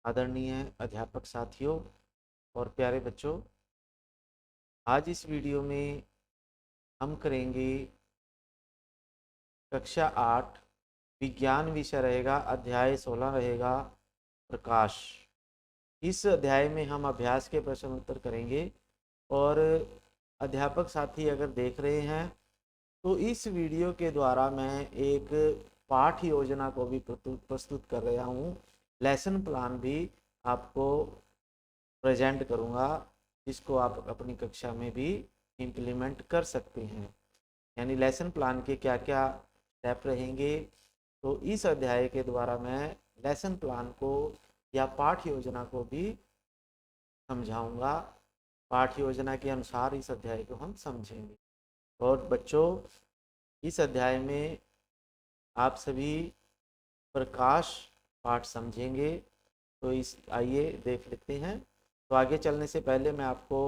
आदरणीय अध्यापक साथियों और प्यारे बच्चों, आज इस वीडियो में हम करेंगे कक्षा 8 विज्ञान विषय रहेगा। अध्याय 16 रहेगा प्रकाश। इस अध्याय में हम अभ्यास के प्रश्न उत्तर करेंगे। और अध्यापक साथी अगर देख रहे हैं तो इस वीडियो के द्वारा मैं एक पाठ योजना को भी प्रस्तुत कर रहा हूँ। लेसन प्लान भी आपको प्रेजेंट करूँगा, जिसको आप अपनी कक्षा में भी इम्प्लीमेंट कर सकते हैं। यानी लेसन प्लान के क्या क्या स्टेप रहेंगे, तो इस अध्याय के द्वारा मैं लेसन प्लान को या पाठ योजना को भी समझाऊंगा। पाठ योजना के अनुसार इस अध्याय को हम समझेंगे। और बच्चों, इस अध्याय में आप सभी प्रकाश पाठ समझेंगे। तो इस आइए देख लेते हैं। तो आगे चलने से पहले मैं आपको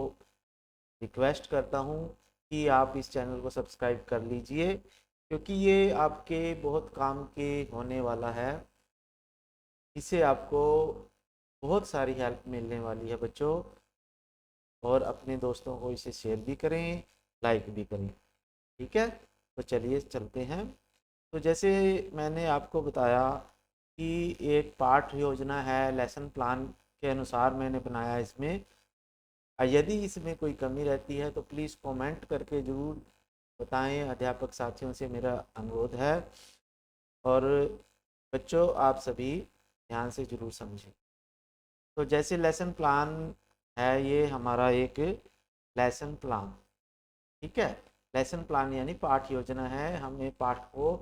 रिक्वेस्ट करता हूँ कि आप इस चैनल को सब्सक्राइब कर लीजिए, क्योंकि ये आपके बहुत काम के होने वाला है। इससे आपको बहुत सारी हेल्प मिलने वाली है बच्चों। और अपने दोस्तों को इसे शेयर भी करें, लाइक भी करें। ठीक है, तो चलिए चलते हैं। तो जैसे मैंने आपको बताया कि एक पाठ योजना है, लेसन प्लान के अनुसार मैंने बनाया इसमें। यदि इसमें कोई कमी रहती है तो प्लीज़ कमेंट करके ज़रूर बताएं। अध्यापक साथियों से मेरा अनुरोध है। और बच्चों, आप सभी ध्यान से ज़रूर समझें। तो जैसे लेसन प्लान है, ये हमारा एक लेसन प्लान, ठीक है। लेसन प्लान यानी पाठ योजना है। हमें पाठ को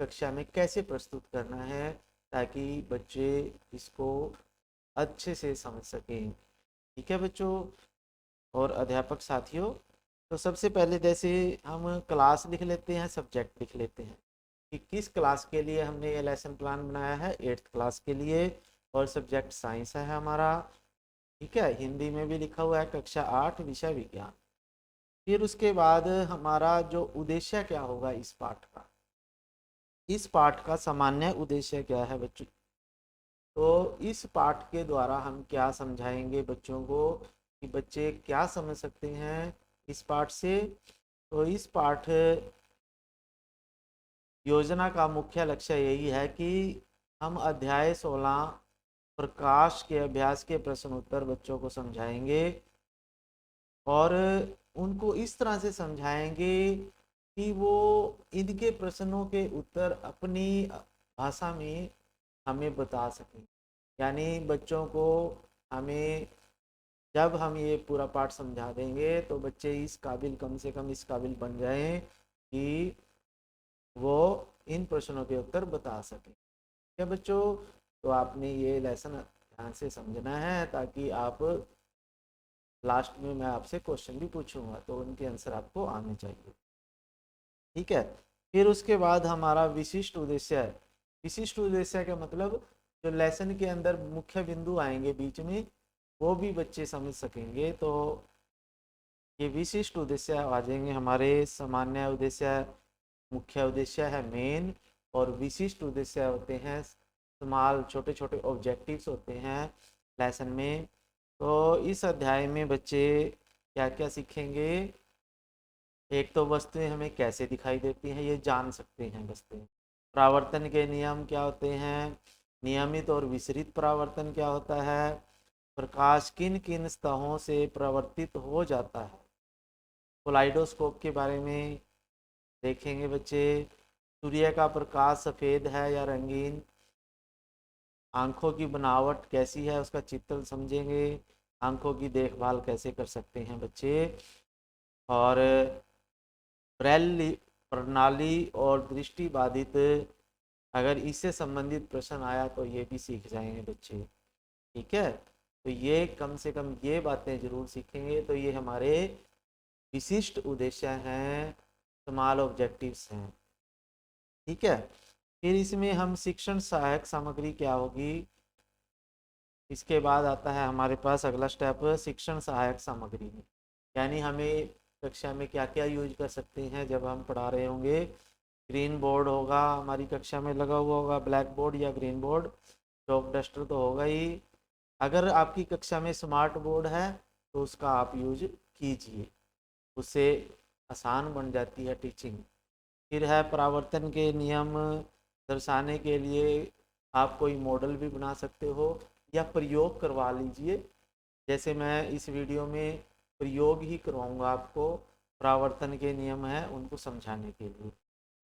कक्षा में कैसे प्रस्तुत करना है ताकि बच्चे इसको अच्छे से समझ सकें। ठीक है बच्चों और अध्यापक साथियों, तो सबसे पहले जैसे हम क्लास लिख लेते हैं, सब्जेक्ट लिख लेते हैं कि किस क्लास के लिए हमने ये लेसन प्लान बनाया है। 8th क्लास के लिए। और सब्जेक्ट साइंस है हमारा। ठीक है, हिंदी में भी लिखा हुआ है कक्षा 8 विषय विज्ञान। फिर उसके बाद हमारा जो उद्देश्य क्या होगा इस पाठ का, इस पाठ का सामान्य उद्देश्य क्या है बच्चों। तो इस पाठ के द्वारा हम क्या समझाएंगे बच्चों को कि बच्चे क्या समझ सकते हैं इस पाठ से। तो इस पाठ योजना का मुख्य लक्ष्य यही है कि हम अध्याय 16 प्रकाश के अभ्यास के प्रश्न उत्तर बच्चों को समझाएंगे। और उनको इस तरह से समझाएंगे कि वो इनके प्रश्नों के उत्तर अपनी भाषा में हमें बता सकें। यानी बच्चों को हमें, जब हम ये पूरा पाठ समझा देंगे तो बच्चे इस काबिल, कम से कम इस काबिल बन जाएं कि वो इन प्रश्नों के उत्तर बता सकें। ठीक है बच्चों, तो आपने ये लेसन ध्यान से समझना है ताकि आप लास्ट में मैं आपसे क्वेश्चन भी पूछूंगा तो उनके आंसर आपको आने चाहिए। ठीक है। फिर उसके बाद हमारा विशिष्ट उद्देश्य है। विशिष्ट उद्देश्य का मतलब जो लेसन के अंदर मुख्य बिंदु आएंगे बीच में, वो भी बच्चे समझ सकेंगे। तो ये विशिष्ट उद्देश्य आ जाएंगे हमारे। सामान्य उद्देश्य, मुख्य उद्देश्य है मेन, और विशिष्ट उद्देश्य होते हैं स्मॉल, छोटे छोटे ऑब्जेक्टिव्स होते हैं लेसन में। तो इस अध्याय में बच्चे क्या क्या सीखेंगे। एक तो वस्तुएं हमें कैसे दिखाई देती हैं ये जान सकते हैं वस्तुएं। परावर्तन के नियम क्या होते हैं, नियमित और विसरित परावर्तन क्या होता है, प्रकाश किन किन सतहों से प्रवर्तित हो जाता है। कोलाइडोस्कोप के बारे में देखेंगे बच्चे। सूर्य का प्रकाश सफ़ेद है या रंगीन, आंखों की बनावट कैसी है उसका चित्र समझेंगे। आंखों की देखभाल कैसे कर सकते हैं बच्चे। और ब्रेल प्रणाली और दृष्टि बाधित, अगर इससे संबंधित प्रश्न आया तो ये भी सीख जाएंगे बच्चे। ठीक है, तो ये कम से कम ये बातें जरूर सीखेंगे। तो ये हमारे विशिष्ट उद्देश्य हैं, स्मॉल ऑब्जेक्टिव्स हैं। ठीक है। फिर इसमें हम शिक्षण सहायक सामग्री क्या होगी, इसके बाद आता है हमारे पास अगला स्टेप शिक्षण सहायक सामग्री। यानी हमें कक्षा में क्या क्या यूज कर सकते हैं जब हम पढ़ा रहे होंगे। ग्रीन बोर्ड होगा, हमारी कक्षा में लगा हुआ होगा ब्लैक बोर्ड या ग्रीन बोर्ड। चौक डस्टर तो होगा ही। अगर आपकी कक्षा में स्मार्ट बोर्ड है तो उसका आप यूज कीजिए, उससे आसान बन जाती है टीचिंग। फिर है परावर्तन के नियम दर्शाने के लिए आप कोई मॉडल भी बना सकते हो या प्रयोग करवा लीजिए। जैसे मैं इस वीडियो में प्रयोग ही करवाऊंगा आपको, परावर्तन के नियम हैं उनको समझाने के लिए।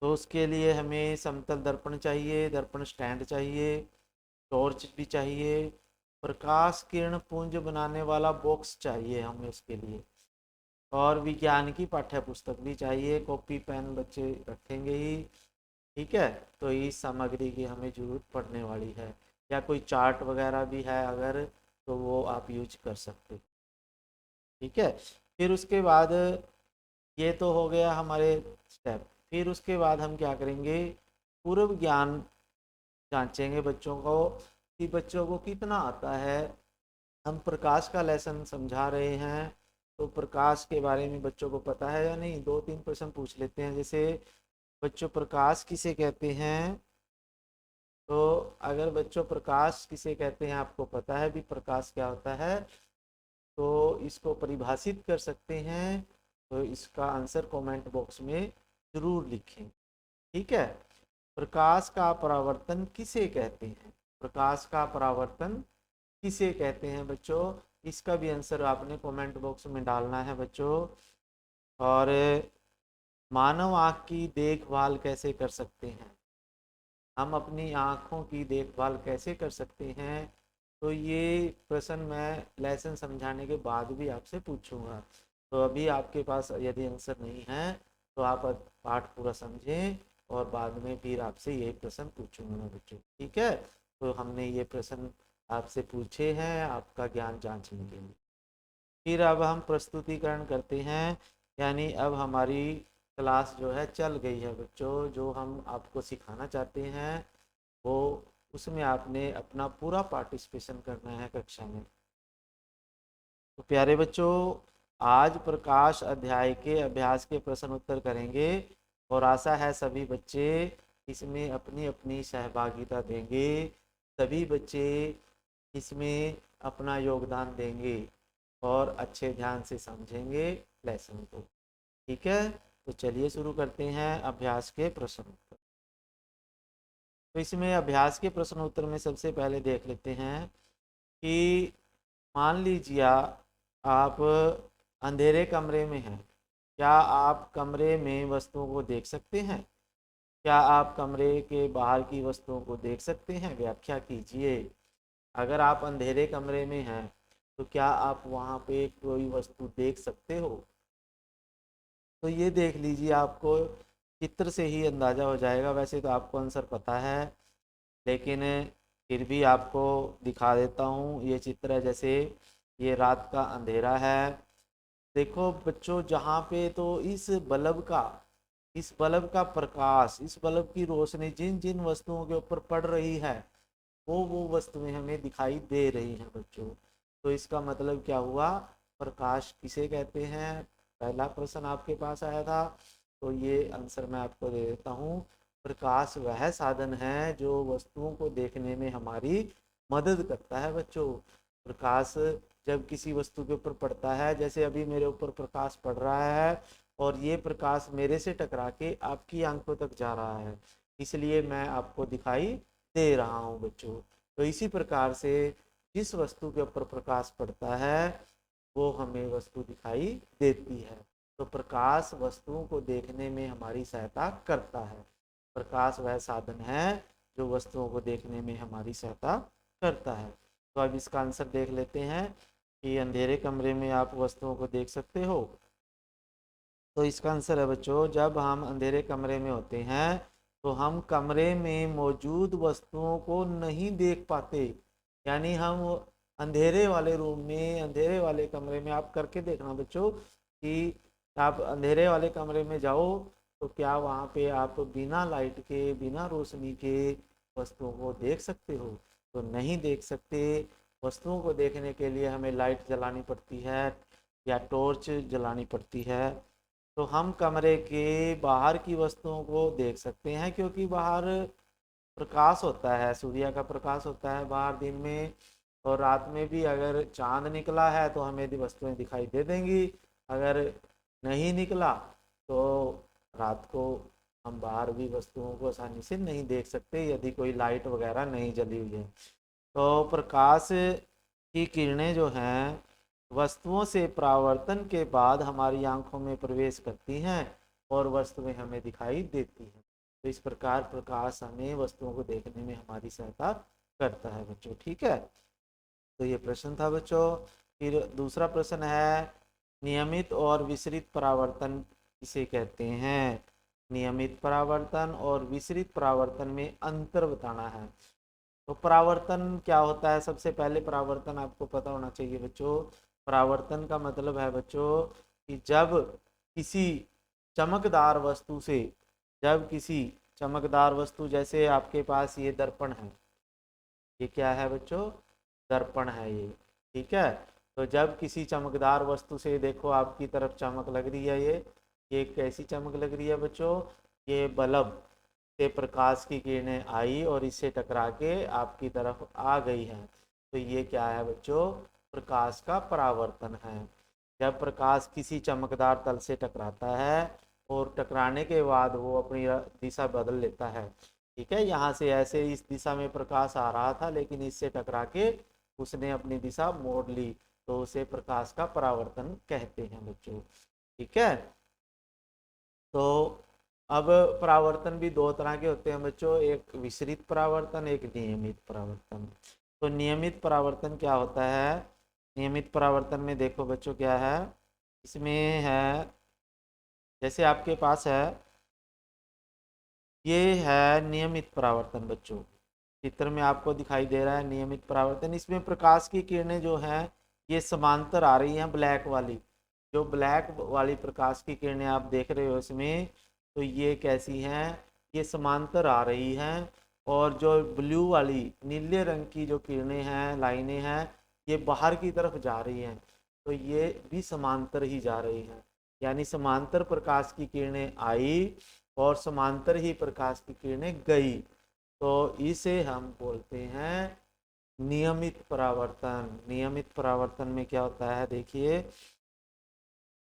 तो उसके लिए हमें समतल दर्पण चाहिए, दर्पण स्टैंड चाहिए, टॉर्च भी चाहिए, प्रकाश किरण पुंज बनाने वाला बॉक्स चाहिए हमें उसके लिए, और विज्ञान की पाठ्य पुस्तक भी चाहिए। कॉपी पेन बच्चे रखेंगे ही, ठीक है। तो इस सामग्री की हमें जरूरत पड़ने वाली है, या कोई चार्ट वगैरह भी है अगर, तो वो आप यूज कर सकते, ठीक है। फिर उसके बाद ये तो हो गया हमारे स्टेप। फिर उसके बाद हम क्या करेंगे, पूर्व ज्ञान जांचेंगे बच्चों को कि बच्चों को कितना आता है। हम प्रकाश का लेसन समझा रहे हैं, तो प्रकाश के बारे में बच्चों को पता है या नहीं, दो तीन प्रश्न पूछ लेते हैं। जैसे बच्चों प्रकाश किसे कहते हैं, तो अगर बच्चों प्रकाश किसे कहते हैं आपको पता है भी प्रकाश क्या होता है, तो इसको परिभाषित कर सकते हैं। तो इसका आंसर कमेंट बॉक्स में जरूर लिखें, ठीक है। प्रकाश का परावर्तन किसे कहते हैं, प्रकाश का परावर्तन किसे कहते हैं बच्चों, इसका भी आंसर आपने कमेंट बॉक्स में डालना है बच्चों। और मानव आँख की देखभाल कैसे कर सकते हैं, हम अपनी आँखों की देखभाल कैसे कर सकते हैं, तो ये प्रश्न मैं लेसन समझाने के बाद भी आपसे पूछूंगा। तो अभी आपके पास यदि आंसर नहीं है तो आप पाठ पूरा समझें, और बाद में फिर आपसे ये प्रश्न पूछूंगा मैं बच्चों, ठीक है। तो हमने ये प्रश्न आपसे पूछे हैं आपका ज्ञान जांचने के लिए। फिर अब हम प्रस्तुतिकरण करते हैं, यानी अब हमारी क्लास जो है चल गई है बच्चों, जो हम आपको सिखाना चाहते हैं वो, उसमें आपने अपना पूरा पार्टिसिपेशन करना है कक्षा में। तो प्यारे बच्चों, आज प्रकाश अध्याय के अभ्यास के प्रश्न उत्तर करेंगे, और आशा है सभी बच्चे इसमें अपनी अपनी सहभागिता देंगे, सभी बच्चे इसमें अपना योगदान देंगे और अच्छे ध्यान से समझेंगे लेसन को, ठीक है। तो चलिए शुरू करते हैं अभ्यास के प्रश्न उत्तर। तो इसमें अभ्यास के प्रश्न उत्तर में सबसे पहले देख लेते हैं कि मान लीजिए आप अंधेरे कमरे में हैं, क्या आप कमरे में वस्तुओं को देख सकते हैं, क्या आप कमरे के बाहर की वस्तुओं को देख सकते हैं, व्याख्या कीजिए। अगर आप अंधेरे कमरे में हैं तो क्या आप वहाँ पे कोई वस्तु देख सकते हो, तो ये देख लीजिए, आपको चित्र से ही अंदाज़ा हो जाएगा। वैसे तो आपको आंसर पता है, लेकिन फिर भी आपको दिखा देता हूँ। ये चित्र है, जैसे ये रात का अंधेरा है। देखो बच्चों, जहाँ पे तो इस बल्ब का प्रकाश, इस बल्ब की रोशनी जिन जिन वस्तुओं के ऊपर पड़ रही है, वो वस्तुएं हमें दिखाई दे रही हैं बच्चों। तो इसका मतलब क्या हुआ, प्रकाश किसे कहते हैं, पहला प्रश्न आपके पास आया था। तो ये आंसर मैं आपको दे देता हूँ, प्रकाश वह साधन है जो वस्तुओं को देखने में हमारी मदद करता है बच्चों। प्रकाश जब किसी वस्तु के ऊपर पड़ता है, जैसे अभी मेरे ऊपर प्रकाश पड़ रहा है और ये प्रकाश मेरे से टकरा के आपकी आंखों तक जा रहा है, इसलिए मैं आपको दिखाई दे रहा हूँ बच्चों। तो इसी प्रकार से जिस वस्तु के ऊपर प्रकाश पड़ता है वो हमें वस्तु दिखाई देती है। तो प्रकाश वस्तुओं को देखने में हमारी सहायता करता है, प्रकाश वह साधन है जो वस्तुओं को देखने में हमारी सहायता करता है। तो अब इसका आंसर देख लेते हैं कि अंधेरे कमरे में आप वस्तुओं को देख सकते हो। तो इसका आंसर है बच्चों, जब हम अंधेरे कमरे में होते हैं तो हम कमरे में मौजूद वस्तुओं को नहीं देख पाते। यानी हम अंधेरे वाले रूम में, अंधेरे वाले कमरे में, आप करके देखना बच्चों कि आप अंधेरे वाले कमरे में जाओ तो क्या वहाँ पे आप बिना लाइट के, बिना रोशनी के वस्तुओं को देख सकते हो, तो नहीं देख सकते। वस्तुओं को देखने के लिए हमें लाइट जलानी पड़ती है या टॉर्च जलानी पड़ती है। तो हम कमरे के बाहर की वस्तुओं को देख सकते हैं, क्योंकि बाहर प्रकाश होता है, सूर्य का प्रकाश होता है बाहर दिन में, और रात में भी अगर चांद निकला है तो हमें वस्तुएं दिखाई दे देंगी, अगर नहीं निकला तो रात को हम बाहर भी वस्तुओं को आसानी से नहीं देख सकते यदि कोई लाइट वगैरह नहीं जली हुई है। तो प्रकाश की किरणें जो हैं वस्तुओं से परावर्तन के बाद हमारी आंखों में प्रवेश करती हैं और वस्तुएं हमें दिखाई देती हैं। तो इस प्रकार प्रकाश हमें वस्तुओं को देखने में हमारी सहायता करता है बच्चों। ठीक है, तो ये प्रश्न था बच्चों। फिर दूसरा प्रश्न है, नियमित और विसरित परावर्तन किसे कहते हैं? नियमित परावर्तन और विसरित परावर्तन में अंतर बताना है। तो परावर्तन क्या होता है? सबसे पहले परावर्तन आपको पता होना चाहिए बच्चों। परावर्तन का मतलब है बच्चों कि किसी चमकदार वस्तु से जब किसी चमकदार वस्तु, जैसे आपके पास ये दर्पण है, ये क्या है बच्चों? दर्पण है ये। ठीक है, तो जब किसी चमकदार वस्तु से देखो आपकी तरफ चमक लग रही है, ये कैसी चमक लग रही है बच्चों? ये बल्ब से प्रकाश की किरणें आई और इससे टकरा के आपकी तरफ आ गई है, तो ये क्या है बच्चों? प्रकाश का परावर्तन है। जब प्रकाश किसी चमकदार तल से टकराता है और टकराने के बाद वो अपनी दिशा बदल लेता है। ठीक है, यहाँ से ऐसे इस दिशा में प्रकाश आ रहा था लेकिन इससे टकरा के उसने अपनी दिशा मोड़ ली, तो उसे प्रकाश का परावर्तन कहते हैं बच्चों। ठीक है, तो अब परावर्तन भी दो तरह के होते हैं बच्चों, एक विसरित परावर्तन, एक नियमित परावर्तन। तो नियमित परावर्तन क्या होता है? नियमित परावर्तन में देखो बच्चों क्या है, इसमें है जैसे आपके पास है, ये है नियमित परावर्तन बच्चों। चित्र में आपको दिखाई दे रहा है नियमित परावर्तन। इसमें प्रकाश की किरणें जो हैं ये समांतर आ रही हैं, ब्लैक वाली, जो ब्लैक वाली प्रकाश की किरणें आप देख रहे हो इसमें, तो ये कैसी हैं? ये समांतर आ रही हैं। और जो ब्लू वाली नीले रंग की जो किरणें हैं, लाइनें हैं, ये बाहर की तरफ जा रही हैं, तो ये भी समांतर ही जा रही हैं। यानी समांतर प्रकाश की किरणें आई और समांतर ही प्रकाश की किरणें गई, तो इसे हम बोलते हैं नियमित परावर्तन। नियमित परावर्तन में क्या होता है देखिए,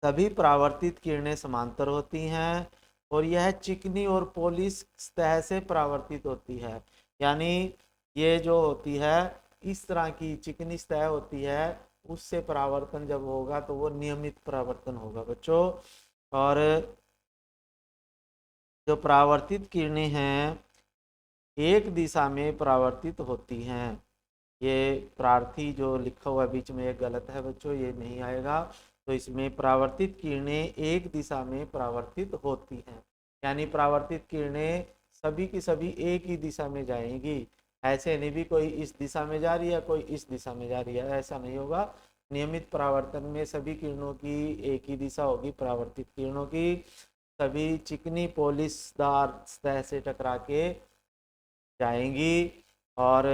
सभी परावर्तित किरणें समांतर होती हैं और यह चिकनी और पॉलिश सतह से परावर्तित होती है। यानी ये जो होती है इस तरह की चिकनी सतह होती है, उससे परावर्तन जब होगा तो वो नियमित परावर्तन होगा बच्चों। और जो परावर्तित किरणें हैं एक दिशा में परावर्तित होती हैं। ये प्रार्थी जो लिखा हुआ है बीच में ये गलत है बच्चों, ये नहीं आएगा। तो इसमें परावर्तित किरणें एक दिशा में परावर्तित होती हैं, यानी परावर्तित किरणें सभी की सभी एक ही दिशा में जाएंगी। ऐसे नहीं भी कोई इस दिशा में जा रही है कोई इस दिशा में जा रही है, ऐसा नहीं होगा। नियमित परावर्तन में सभी किरणों की एक ही दिशा होगी, परावर्तित किरणों की। सभी चिकनी पॉलिशदार सतह से टकरा के जाएंगी और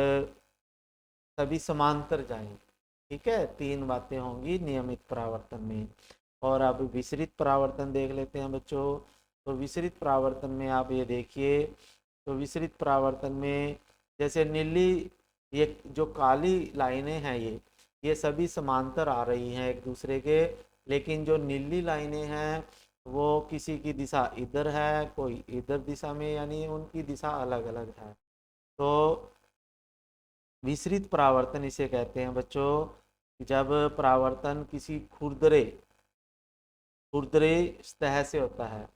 सभी समांतर जाएंगी। ठीक है, तीन बातें होंगी नियमित परावर्तन में। और अब विसरित परावर्तन देख लेते हैं बच्चों। तो विसरित परावर्तन में आप ये देखिए, तो विसरित परावर्तन में जैसे नीली, ये जो काली लाइनें हैं ये सभी समांतर आ रही हैं एक दूसरे के, लेकिन जो नीली लाइनें हैं वो किसी की दिशा इधर है कोई इधर दिशा में, यानी उनकी दिशा अलग अलग है। तो विसरित परावर्तन इसे कहते हैं बच्चों, जब परावर्तन किसी खुरदरे खुरदरे सतह से होता है।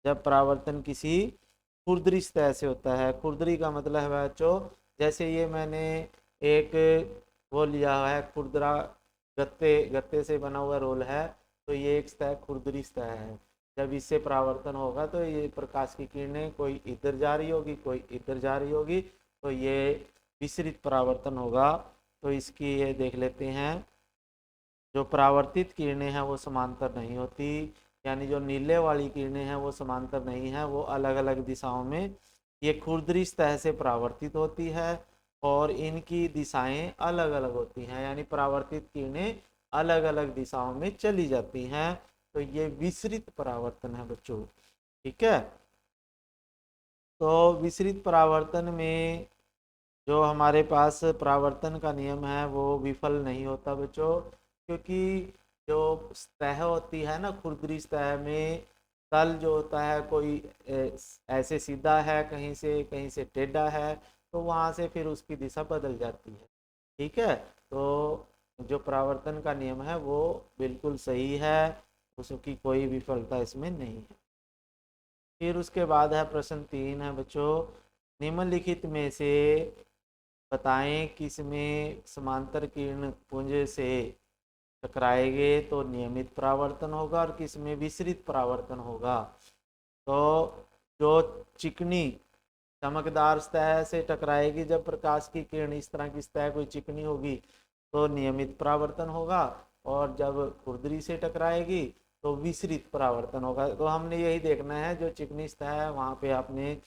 जब परावर्तन किसी खुरदरी सतह से होता है, खुरदरी का मतलब है बच्चों, जैसे ये मैंने एक वो लिया है खुरदरा, गत्ते गत्ते से बना हुआ रोल है, तो ये एक सतह खुरदरी सतह है। जब इससे परावर्तन होगा तो ये प्रकाश की किरणें कोई इधर जा रही होगी कोई इधर जा रही होगी, तो ये विसरित परावर्तन होगा। तो इसकी ये देख लेते हैं, जो परावर्तित किरणें हैं वो समांतर नहीं होती, यानी जो नीले वाली किरणें हैं वो समांतर नहीं है, वो अलग अलग दिशाओं में ये खुरदरी सतह से परावर्तित होती है और इनकी दिशाएं अलग अलग होती हैं, यानी परावर्तित किरणें अलग अलग दिशाओं में चली जाती हैं। तो ये विसरित परावर्तन है बच्चों। ठीक है, तो विसरित परावर्तन में जो हमारे पास परावर्तन का नियम है वो विफल नहीं होता बच्चों, क्योंकि जो सतह होती है ना, खुरदरी सतह में तल जो होता है कोई ऐसे सीधा है, कहीं से टेढ़ा है, तो वहां से फिर उसकी दिशा बदल जाती है। ठीक है, तो जो परावर्तन का नियम है वो बिल्कुल सही है, उसकी कोई विफलता इसमें नहीं है। फिर उसके बाद है प्रश्न 3 है बच्चों, निम्नलिखित में से बताएं किसमें समांतर किरण पुंज से टकराएंगे तो नियमित परावर्तन होगा और किसमें विसरित परावर्तन होगा। तो जो चिकनी चमकदार सतह से टकराएगी जब प्रकाश की किरण, इस तरह की सतह कोई चिकनी होगी तो नियमित परावर्तन होगा, और जब खुरदरी से टकराएगी तो विसरित परावर्तन होगा। तो हमने यही देखना है, जो चिकनी सतह है वहां पे आपने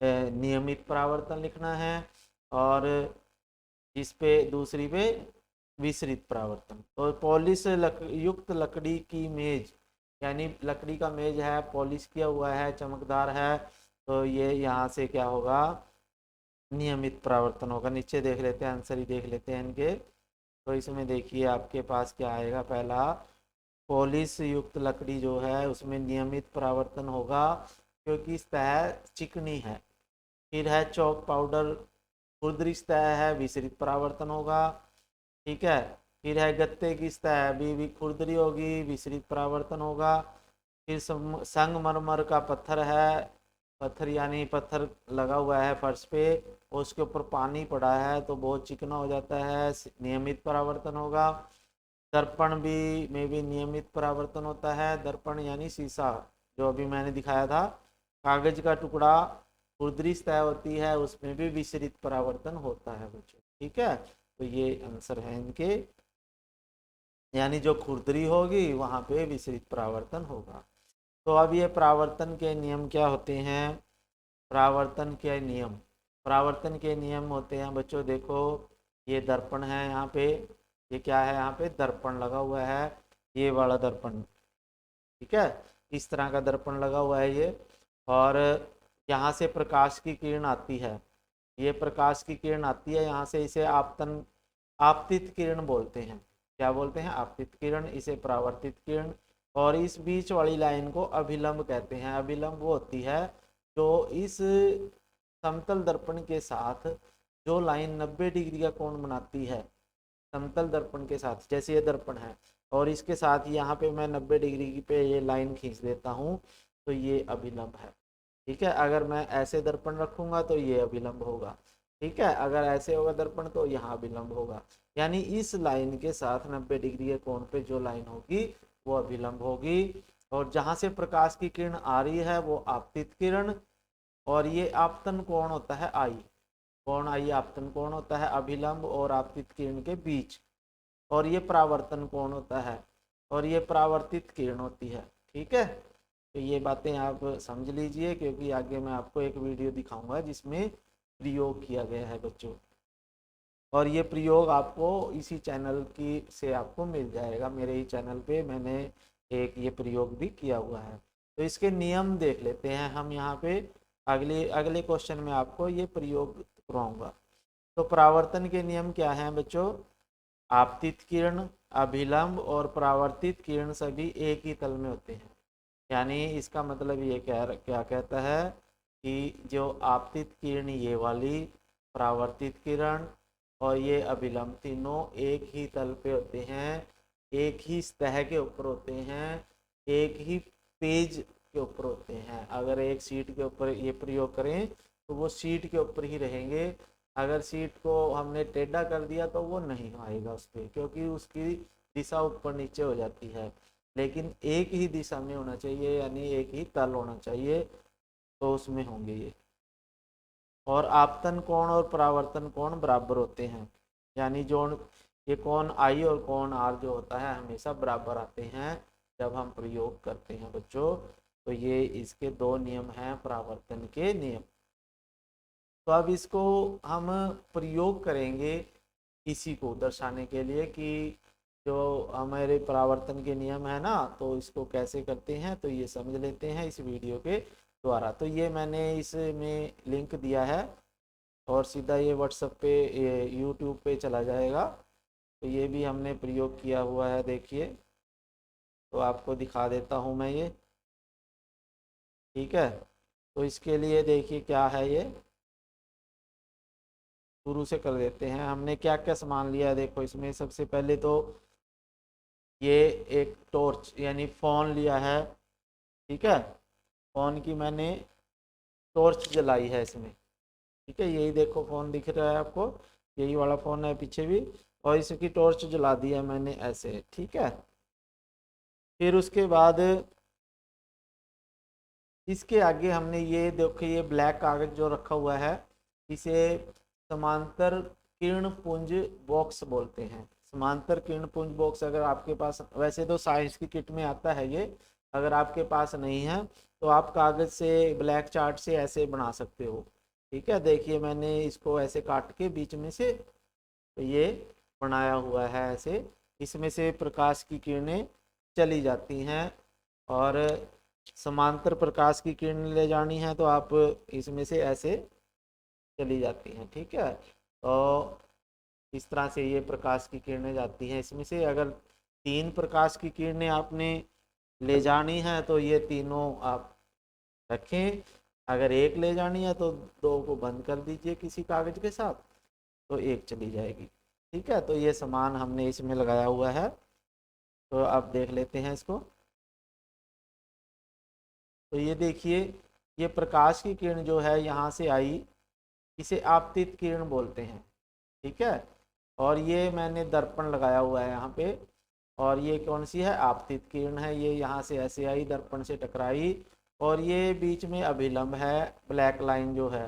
नियमित परावर्तन लिखना है, और जिस पे दूसरी पे विसरित परावर्तन। तो पॉलिश युक्त लकड़ी की मेज, यानी लकड़ी का मेज है, पॉलिश किया हुआ है, चमकदार है, तो ये यहाँ से क्या होगा, नियमित परावर्तन होगा। नीचे देख लेते हैं, आंसर ही देख लेते हैं इनके। तो इसमें देखिए आपके पास क्या आएगा, पहला पॉलिश युक्त लकड़ी जो है उसमें नियमित परावर्तन होगा क्योंकि सतह चिकनी है। फिर है चौक पाउडर, खुरदरी सतह है, विसरित परावर्तन होगा। ठीक है, फिर है गत्ते की सतह भी खुरदरी होगी, विसरित परावर्तन होगा। फिर संगमरमर का पत्थर है, पत्थर यानी पत्थर लगा हुआ है फर्श पे, उसके ऊपर पानी पड़ा है तो बहुत चिकना हो जाता है, नियमित परावर्तन होगा। दर्पण भी में भी नियमित परावर्तन होता है, दर्पण यानी शीशा, जो अभी मैंने दिखाया था। कागज का टुकड़ा, खुरदरी सतह होती है, उसमें भी विसरित परावर्तन होता है बच्चों। ठीक है, तो ये आंसर है इनके, यानी जो खुरदरी होगी वहां पे विसरित परावर्तन होगा। तो अब ये परावर्तन के नियम क्या होते हैं, परावर्तन के नियम, परावर्तन के नियम होते हैं बच्चों, देखो ये दर्पण है यहाँ पे, ये क्या है, यहाँ पे दर्पण लगा हुआ है, ये वाला दर्पण। ठीक है, इस तरह का दर्पण लगा हुआ है ये, और यहाँ से प्रकाश की किरण आती है, ये प्रकाश की किरण आती है यहाँ से, इसे आपतन आपतित किरण बोलते हैं। क्या बोलते हैं, आपतित किरण, इसे परावर्तित किरण। और इस बीच वाली लाइन को अभिलंब कहते हैं। अभिलंब वो होती है जो इस समतल दर्पण के साथ जो लाइन 90 डिग्री का कोण बनाती है, समतल दर्पण के साथ, जैसे ये दर्पण है और इसके साथ यहाँ पे मैं 90 डिग्री पे ये लाइन खींच देता हूँ, तो ये अभिलंब है। ठीक है, अगर मैं ऐसे दर्पण रखूंगा तो ये अभिलंब होगा। ठीक है, अगर ऐसे होगा दर्पण तो यहाँ अभिलंब होगा, यानी इस लाइन के साथ 90 डिग्री के कोण पे जो लाइन होगी वो अभिलंब होगी। और जहां से प्रकाश की किरण आ रही है वो आपतित किरण, और ये आपतन कोण होता है आई, कोण आई आपतन कोण होता है अभिलंब और आपतित किरण के बीच। और ये परावर्तन कोण होता है, और ये परावर्तित किरण होती है। ठीक है, तो ये बातें आप समझ लीजिए, क्योंकि आगे मैं आपको एक वीडियो दिखाऊंगा जिसमें प्रयोग किया गया है बच्चों, और ये प्रयोग आपको इसी चैनल की से आपको मिल जाएगा, मेरे ही चैनल पे मैंने एक ये प्रयोग भी किया हुआ है। तो इसके नियम देख लेते हैं हम यहाँ पे, अगले अगले क्वेश्चन में आपको ये प्रयोग करवाऊंगा। तो परावर्तन के नियम क्या हैं बच्चों, आपतित किरण, अभिलंब और परावर्तित किरण सभी एक ही तल में होते हैं। यानी इसका मतलब ये क्या कहता है कि जो आपतित किरण ये वाली, परावर्तित किरण और ये अभिलंब, तीनों एक ही तल पे होते हैं, एक ही सतह के ऊपर होते हैं, एक ही पेज के ऊपर होते हैं। अगर एक सीट के ऊपर ये प्रयोग करें तो वो सीट के ऊपर ही रहेंगे, अगर सीट को हमने टेढ़ा कर दिया तो वो नहीं आएगा उस पर, क्योंकि उसकी दिशा ऊपर नीचे हो जाती है। लेकिन एक ही दिशा में होना चाहिए, यानी एक ही तल होना चाहिए, तो उसमें होंगे ये। और आपतन कोण और परावर्तन कोण बराबर होते हैं, यानी जो ये कोण आई और कोण आर जो होता है हमेशा बराबर आते हैं जब हम प्रयोग करते हैं बच्चों। तो ये इसके दो नियम हैं परावर्तन के नियम। तो अब इसको हम प्रयोग करेंगे इसी को दर्शाने के लिए कि जो हमारे परावर्तन के नियम है ना, तो इसको कैसे करते हैं तो ये समझ लेते हैं इस वीडियो के द्वारा। तो ये मैंने इसमें लिंक दिया है, और सीधा ये व्हाट्सएप पे, ये यूट्यूब पे चला जाएगा। तो ये भी हमने प्रयोग किया हुआ है, देखिए। तो आपको दिखा देता हूँ मैं ये, ठीक है। तो इसके लिए देखिए क्या है ये, शुरू से कर देते हैं। हमने क्या क्या सामान लिया है, देखो इसमें सबसे पहले तो ये एक टॉर्च यानी फ़ोन लिया है, ठीक है। फ़ोन की मैंने टॉर्च जलाई है इसमें, ठीक है। यही देखो फ़ोन दिख रहा है आपको, यही वाला फ़ोन है पीछे भी, और इसकी टॉर्च जला दी है मैंने ऐसे, ठीक है। फिर उसके बाद इसके आगे हमने ये देखो, ये ब्लैक कागज जो रखा हुआ है, इसे समांतर किरण पुंज बॉक्स बोलते हैं। समांतर किरण पुंज बॉक्स अगर आपके पास, वैसे तो साइंस की किट में आता है ये, अगर आपके पास नहीं है तो आप कागज से, ब्लैक चार्ट से ऐसे बना सकते हो, ठीक है। देखिए मैंने इसको ऐसे काट के बीच में से, तो ये बनाया हुआ है ऐसे। इसमें से प्रकाश की किरणें चली जाती हैं, और समांतर प्रकाश की किरण ले जानी है तो आप इसमें से ऐसे चली जाती हैं, ठीक है। तो इस तरह से ये प्रकाश की किरणें जाती हैं इसमें से। अगर 3 प्रकाश की किरणें आपने ले जानी है तो ये तीनों आप रखें। अगर एक ले जानी है तो 2 को बंद कर दीजिए किसी कागज के साथ, तो एक चली जाएगी, ठीक है। तो ये सामान हमने इसमें लगाया हुआ है, तो आप देख लेते हैं इसको। तो ये देखिए, ये प्रकाश की किरण जो है यहाँ से आई, इसे आपतित किरण बोलते हैं, ठीक है। और ये मैंने दर्पण लगाया हुआ है यहाँ पे, और ये कौन सी है, आपतित किरण है। ये यहाँ से ऐसे आई, दर्पण से टकराई, और ये बीच में अभिलंब है, ब्लैक लाइन जो है,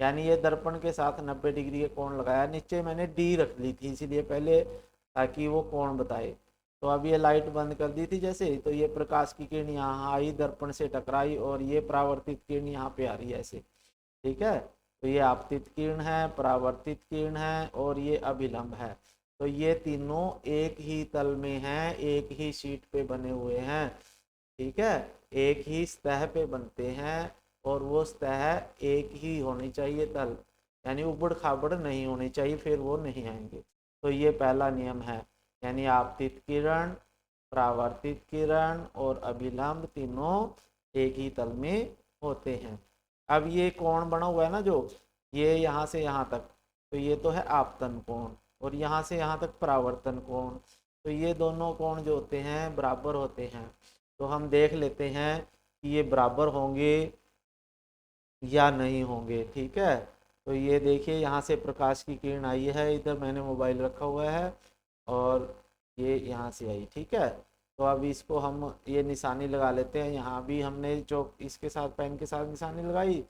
यानी ये दर्पण के साथ 90 डिग्री का कोण लगाया। नीचे मैंने डी रख ली थी इसीलिए पहले, ताकि वो कोण बताए। तो अब ये लाइट बंद कर दी थी जैसे, तो ये प्रकाश की किरण यहाँ आई, दर्पण से टकराई, और ये परावर्तित किरण यहाँ पे आ रही है ऐसे, ठीक है। तो ये आपतित किरण है, परावर्तित किरण है, और ये अभिलंब है। तो ये तीनों एक ही तल में हैं, एक ही शीट पे बने हुए हैं, ठीक है। एक ही सतह पे बनते हैं, और वो सतह एक ही होनी चाहिए तल, यानी उबड़ खाबड़ नहीं होनी चाहिए, फिर वो नहीं आएंगे। तो ये पहला नियम है, यानी आपतित किरण, परावर्तित किरण और अभिलंब तीनों एक ही तल में होते हैं। अब ये कोण बना हुआ है ना जो, ये यहाँ से यहाँ तक, तो ये तो है आपतन कोण, और यहाँ से यहाँ तक परावर्तन कोण। तो ये दोनों कोण जो होते हैं बराबर होते हैं। तो हम देख लेते हैं कि ये बराबर होंगे या नहीं होंगे, ठीक है। तो ये देखिए यहाँ से प्रकाश की किरण आई है, इधर मैंने मोबाइल रखा हुआ है, और ये यहाँ से आई, ठीक है। तो अब इसको हम ये निशानी लगा लेते हैं। यहाँ भी हमने जो इसके साथ पेन के साथ निशानी लगाई,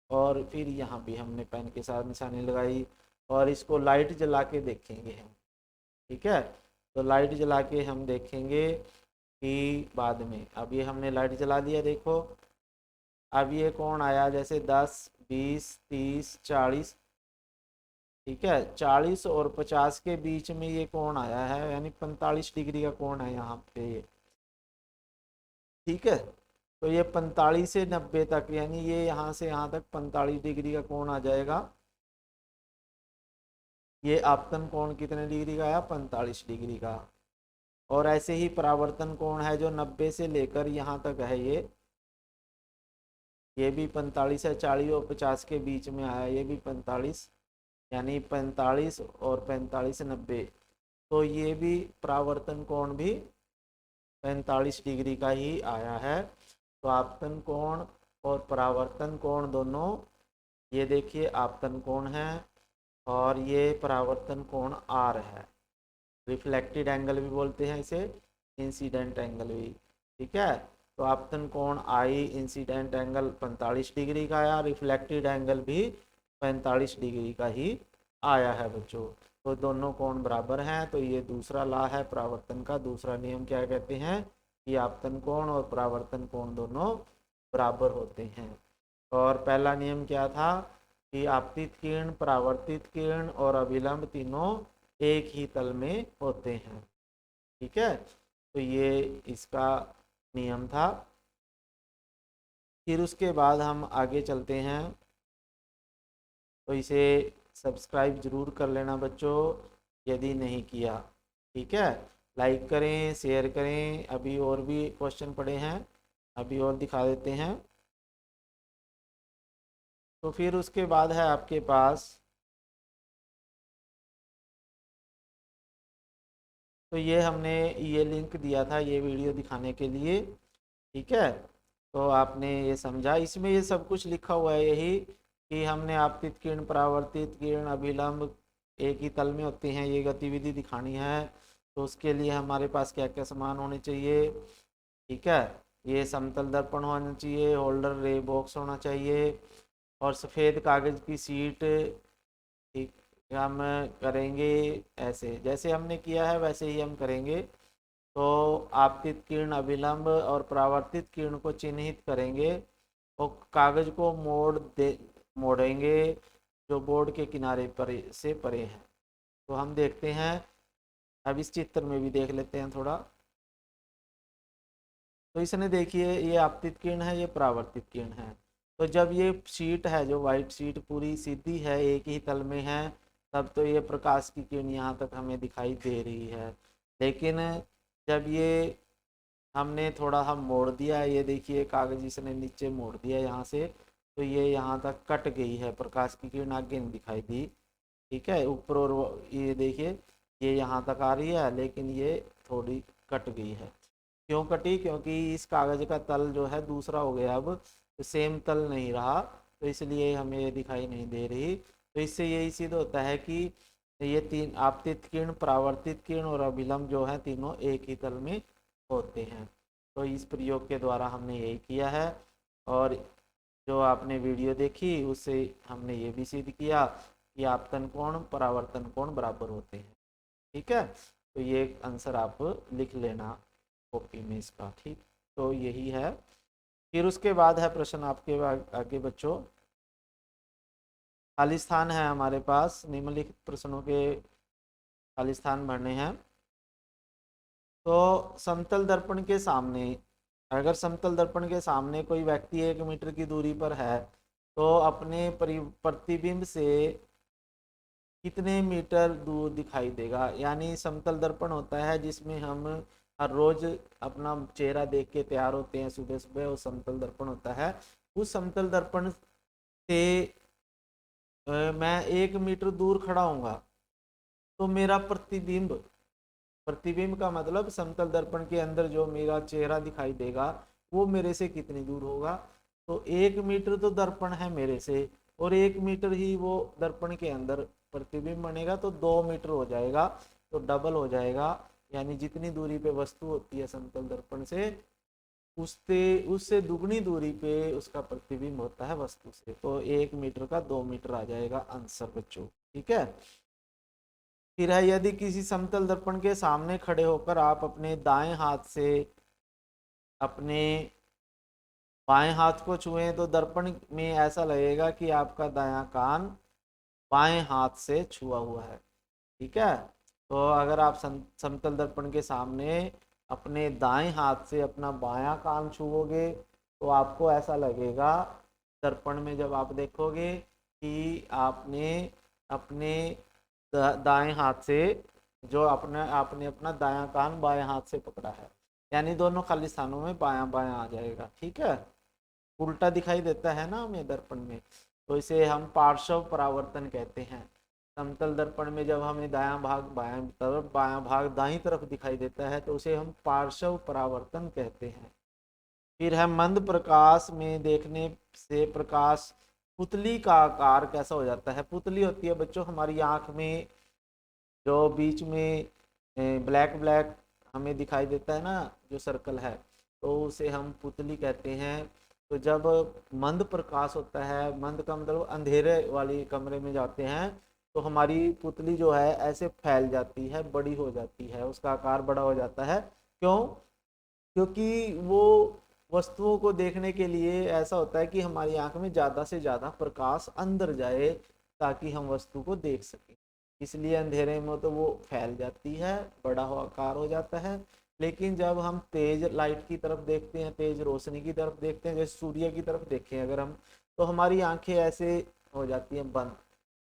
और फिर यहाँ भी हमने पेन के साथ निशानी लगाई, और इसको लाइट जला के देखेंगे हम, ठीक है। तो लाइट जला के हम देखेंगे कि बाद में, अब ये हमने लाइट जला दिया, देखो अब ये कोण आया जैसे 10, 20, 30, 40, ठीक है। 40 और 50 के बीच में ये कोण आया है, यानी 45 डिग्री का कोण है यहाँ पे ये, ठीक है। तो ये 45 से 90 तक, यानी ये यहाँ से यहाँ तक 45 डिग्री का कोण आ जाएगा। ये आपतन कोण कितने डिग्री का आया, 45 डिग्री का। और ऐसे ही परावर्तन कोण है जो 90 से लेकर यहाँ तक है, ये भी 45 है, 40 और 50 के बीच में आया, ये भी 45, यानी 45 और 45 90। तो ये भी परावर्तन कोण भी 45 डिग्री का ही आया है। तो आपतन कोण और परावर्तन कोण दोनों, ये देखिए आपतन कोण है, और ये परावर्तन कोण आर है। रिफ्लेक्टेड एंगल भी बोलते हैं इसे, इंसिडेंट एंगल भी, ठीक है। तो आपतन कोण आई, इंसिडेंट एंगल 45 डिग्री का आया, रिफ्लेक्टेड एंगल भी 45 डिग्री का ही आया है बच्चों। तो दोनों कोण बराबर हैं। तो ये दूसरा लॉ है परावर्तन का, दूसरा नियम क्या कहते हैं कि आपतन कोण और परावर्तन कोण दोनों बराबर होते हैं। और पहला नियम क्या था कि आपतित किरण, परावर्तित किरण और अभिलंब तीनों एक ही तल में होते हैं, ठीक है। तो ये इसका नियम था। फिर उसके बाद हम आगे चलते हैं। तो इसे सब्सक्राइब ज़रूर कर लेना बच्चों, यदि नहीं किया। ठीक है, लाइक करें, शेयर करें। अभी और भी क्वेश्चन पड़े हैं, अभी और दिखा देते हैं। तो फिर उसके बाद है आपके पास, तो ये हमने ये लिंक दिया था ये वीडियो दिखाने के लिए। ठीक है, तो आपने ये समझा, इसमें ये सब कुछ लिखा हुआ है यही कि हमने आपतित किरण, परावर्तित किरण, अभिलंब एक ही तल में होते हैं, ये गतिविधि दिखानी है। तो उसके लिए हमारे पास क्या क्या सामान होने चाहिए। ठीक है, ये समतल दर्पण होना चाहिए, होल्डर रे बॉक्स होना चाहिए, और सफ़ेद कागज़ की सीट। ठीक, हम करेंगे ऐसे, जैसे हमने किया है वैसे ही हम करेंगे। तो आपतित किरण, अभिलंब और परावर्तित किरण को चिन्हित करेंगे और कागज को मोड़ेंगे जो बोर्ड के किनारे पर से परे हैं। तो हम देखते हैं, अब इस चित्र में भी देख लेते हैं थोड़ा। तो इसने देखिए, ये आपतित किरण है, ये परावर्तित किरण है। तो जब ये शीट है, जो वाइट शीट पूरी सीधी है, एक ही तल में है, तब तो ये प्रकाश की किरण यहाँ तक हमें दिखाई दे रही है। लेकिन जब ये हमने थोड़ा हम मोड़ दिया, ये देखिए कागज इसने नीचे मोड़ दिया यहाँ से, तो ये यहाँ तक कट गई है, प्रकाश की किरण आगे नहीं दिखाई दी। ठीक है, ऊपर और ये देखिए ये यहाँ तक आ रही है, लेकिन ये थोड़ी कट गई है। क्यों कटी? क्योंकि इस कागज का तल जो है दूसरा हो गया, अब तो सेम तल नहीं रहा, तो इसलिए हमें ये दिखाई नहीं दे रही। तो इससे यही सिद्ध होता है कि ये तीन आपतित किरण, परावर्तित किरण और अभिलंब जो है, तीनों एक ही तल में होते हैं। तो इस प्रयोग के द्वारा हमने यही किया है, और जो आपने वीडियो देखी उससे हमने ये भी सिद्ध किया कि आपतन कोण, परावर्तन कोण बराबर होते हैं। ठीक है, तो ये आंसर आप लिख लेना कॉपी में इसका। ठीक, तो यही है। फिर उसके बाद है प्रश्न आपके आगे बच्चों, खाली स्थान है हमारे पास, निम्नलिखित प्रश्नों के खाली स्थान भरने हैं। तो समतल दर्पण के सामने, अगर समतल दर्पण के सामने कोई व्यक्ति 1 मीटर की दूरी पर है, तो अपने प्रतिबिंब से कितने मीटर दूर दिखाई देगा। यानी समतल दर्पण होता है जिसमें हम हर रोज अपना चेहरा देख के तैयार होते हैं सुबह सुबह, वो समतल दर्पण होता है। उस समतल दर्पण से मैं 1 मीटर दूर खड़ा हूँगा, तो मेरा प्रतिबिंब, प्रतिबिंब का मतलब समतल दर्पण के अंदर जो मेरा चेहरा दिखाई देगा वो मेरे से कितनी दूर होगा। तो 1 मीटर तो दर्पण है मेरे से, और 1 मीटर ही वो दर्पण के अंदर प्रतिबिंब बनेगा, तो 2 मीटर हो जाएगा, तो डबल हो जाएगा। यानी जितनी दूरी पे वस्तु होती है समतल दर्पण से, उससे उससे दुगनी दूरी पे उसका प्रतिबिंब होता है वस्तु से। तो 1 मीटर का 2 मीटर आ जाएगा आंसर बच्चों। ठीक है, फिर है, यदि किसी समतल दर्पण के सामने खड़े होकर आप अपने दाएं हाथ से अपने बाएं हाथ को छुएं, तो दर्पण में ऐसा लगेगा कि आपका दायां कान बाएं हाथ से छुआ हुआ है। ठीक है, तो अगर आप समतल दर्पण के सामने अपने दाएं हाथ से अपना बायां कान छुओगे, तो आपको ऐसा लगेगा दर्पण में जब आप देखोगे कि आपने अपने दाएं हाथ से जो अपने आपने अपना दायां कान बाएं हाथ से पकड़ा है। यानी दोनों खाली स्थानों में बायां बायां आ जाएगा। ठीक है, उल्टा दिखाई देता है ना हमें दर्पण में, तो इसे हम पार्श्व परावर्तन कहते हैं। समतल दर्पण में जब हमें दायां भाग बायां तरफ, बायां भाग दाईं तरफ दिखाई देता है, तो उसे हम पार्श्व परावर्तन कहते हैं। फिर है, मंद प्रकाश में देखने से प्रकाश पुतली का आकार कैसा हो जाता है। पुतली होती है बच्चों हमारी आंख में, जो बीच में ब्लैक ब्लैक हमें दिखाई देता है ना, जो सर्कल है, तो उसे हम पुतली कहते हैं। तो जब मंद प्रकाश होता है, मंद का मतलब अंधेरे वाली कमरे में जाते हैं, तो हमारी पुतली जो है ऐसे फैल जाती है, बड़ी हो जाती है, उसका आकार बड़ा हो जाता है। क्यों? क्योंकि वो वस्तुओं को देखने के लिए ऐसा होता है कि हमारी आंख में ज़्यादा से ज़्यादा प्रकाश अंदर जाए, ताकि हम वस्तु को देख सकें। इसलिए अंधेरे में तो वो फैल जाती है, बड़ा हो आकार हो जाता है। लेकिन जब हम तेज लाइट की तरफ देखते हैं, तेज रोशनी की तरफ देखते हैं, जैसे सूर्य की तरफ देखें अगर हम, तो हमारी आंखें ऐसे हो जाती हैं बंद,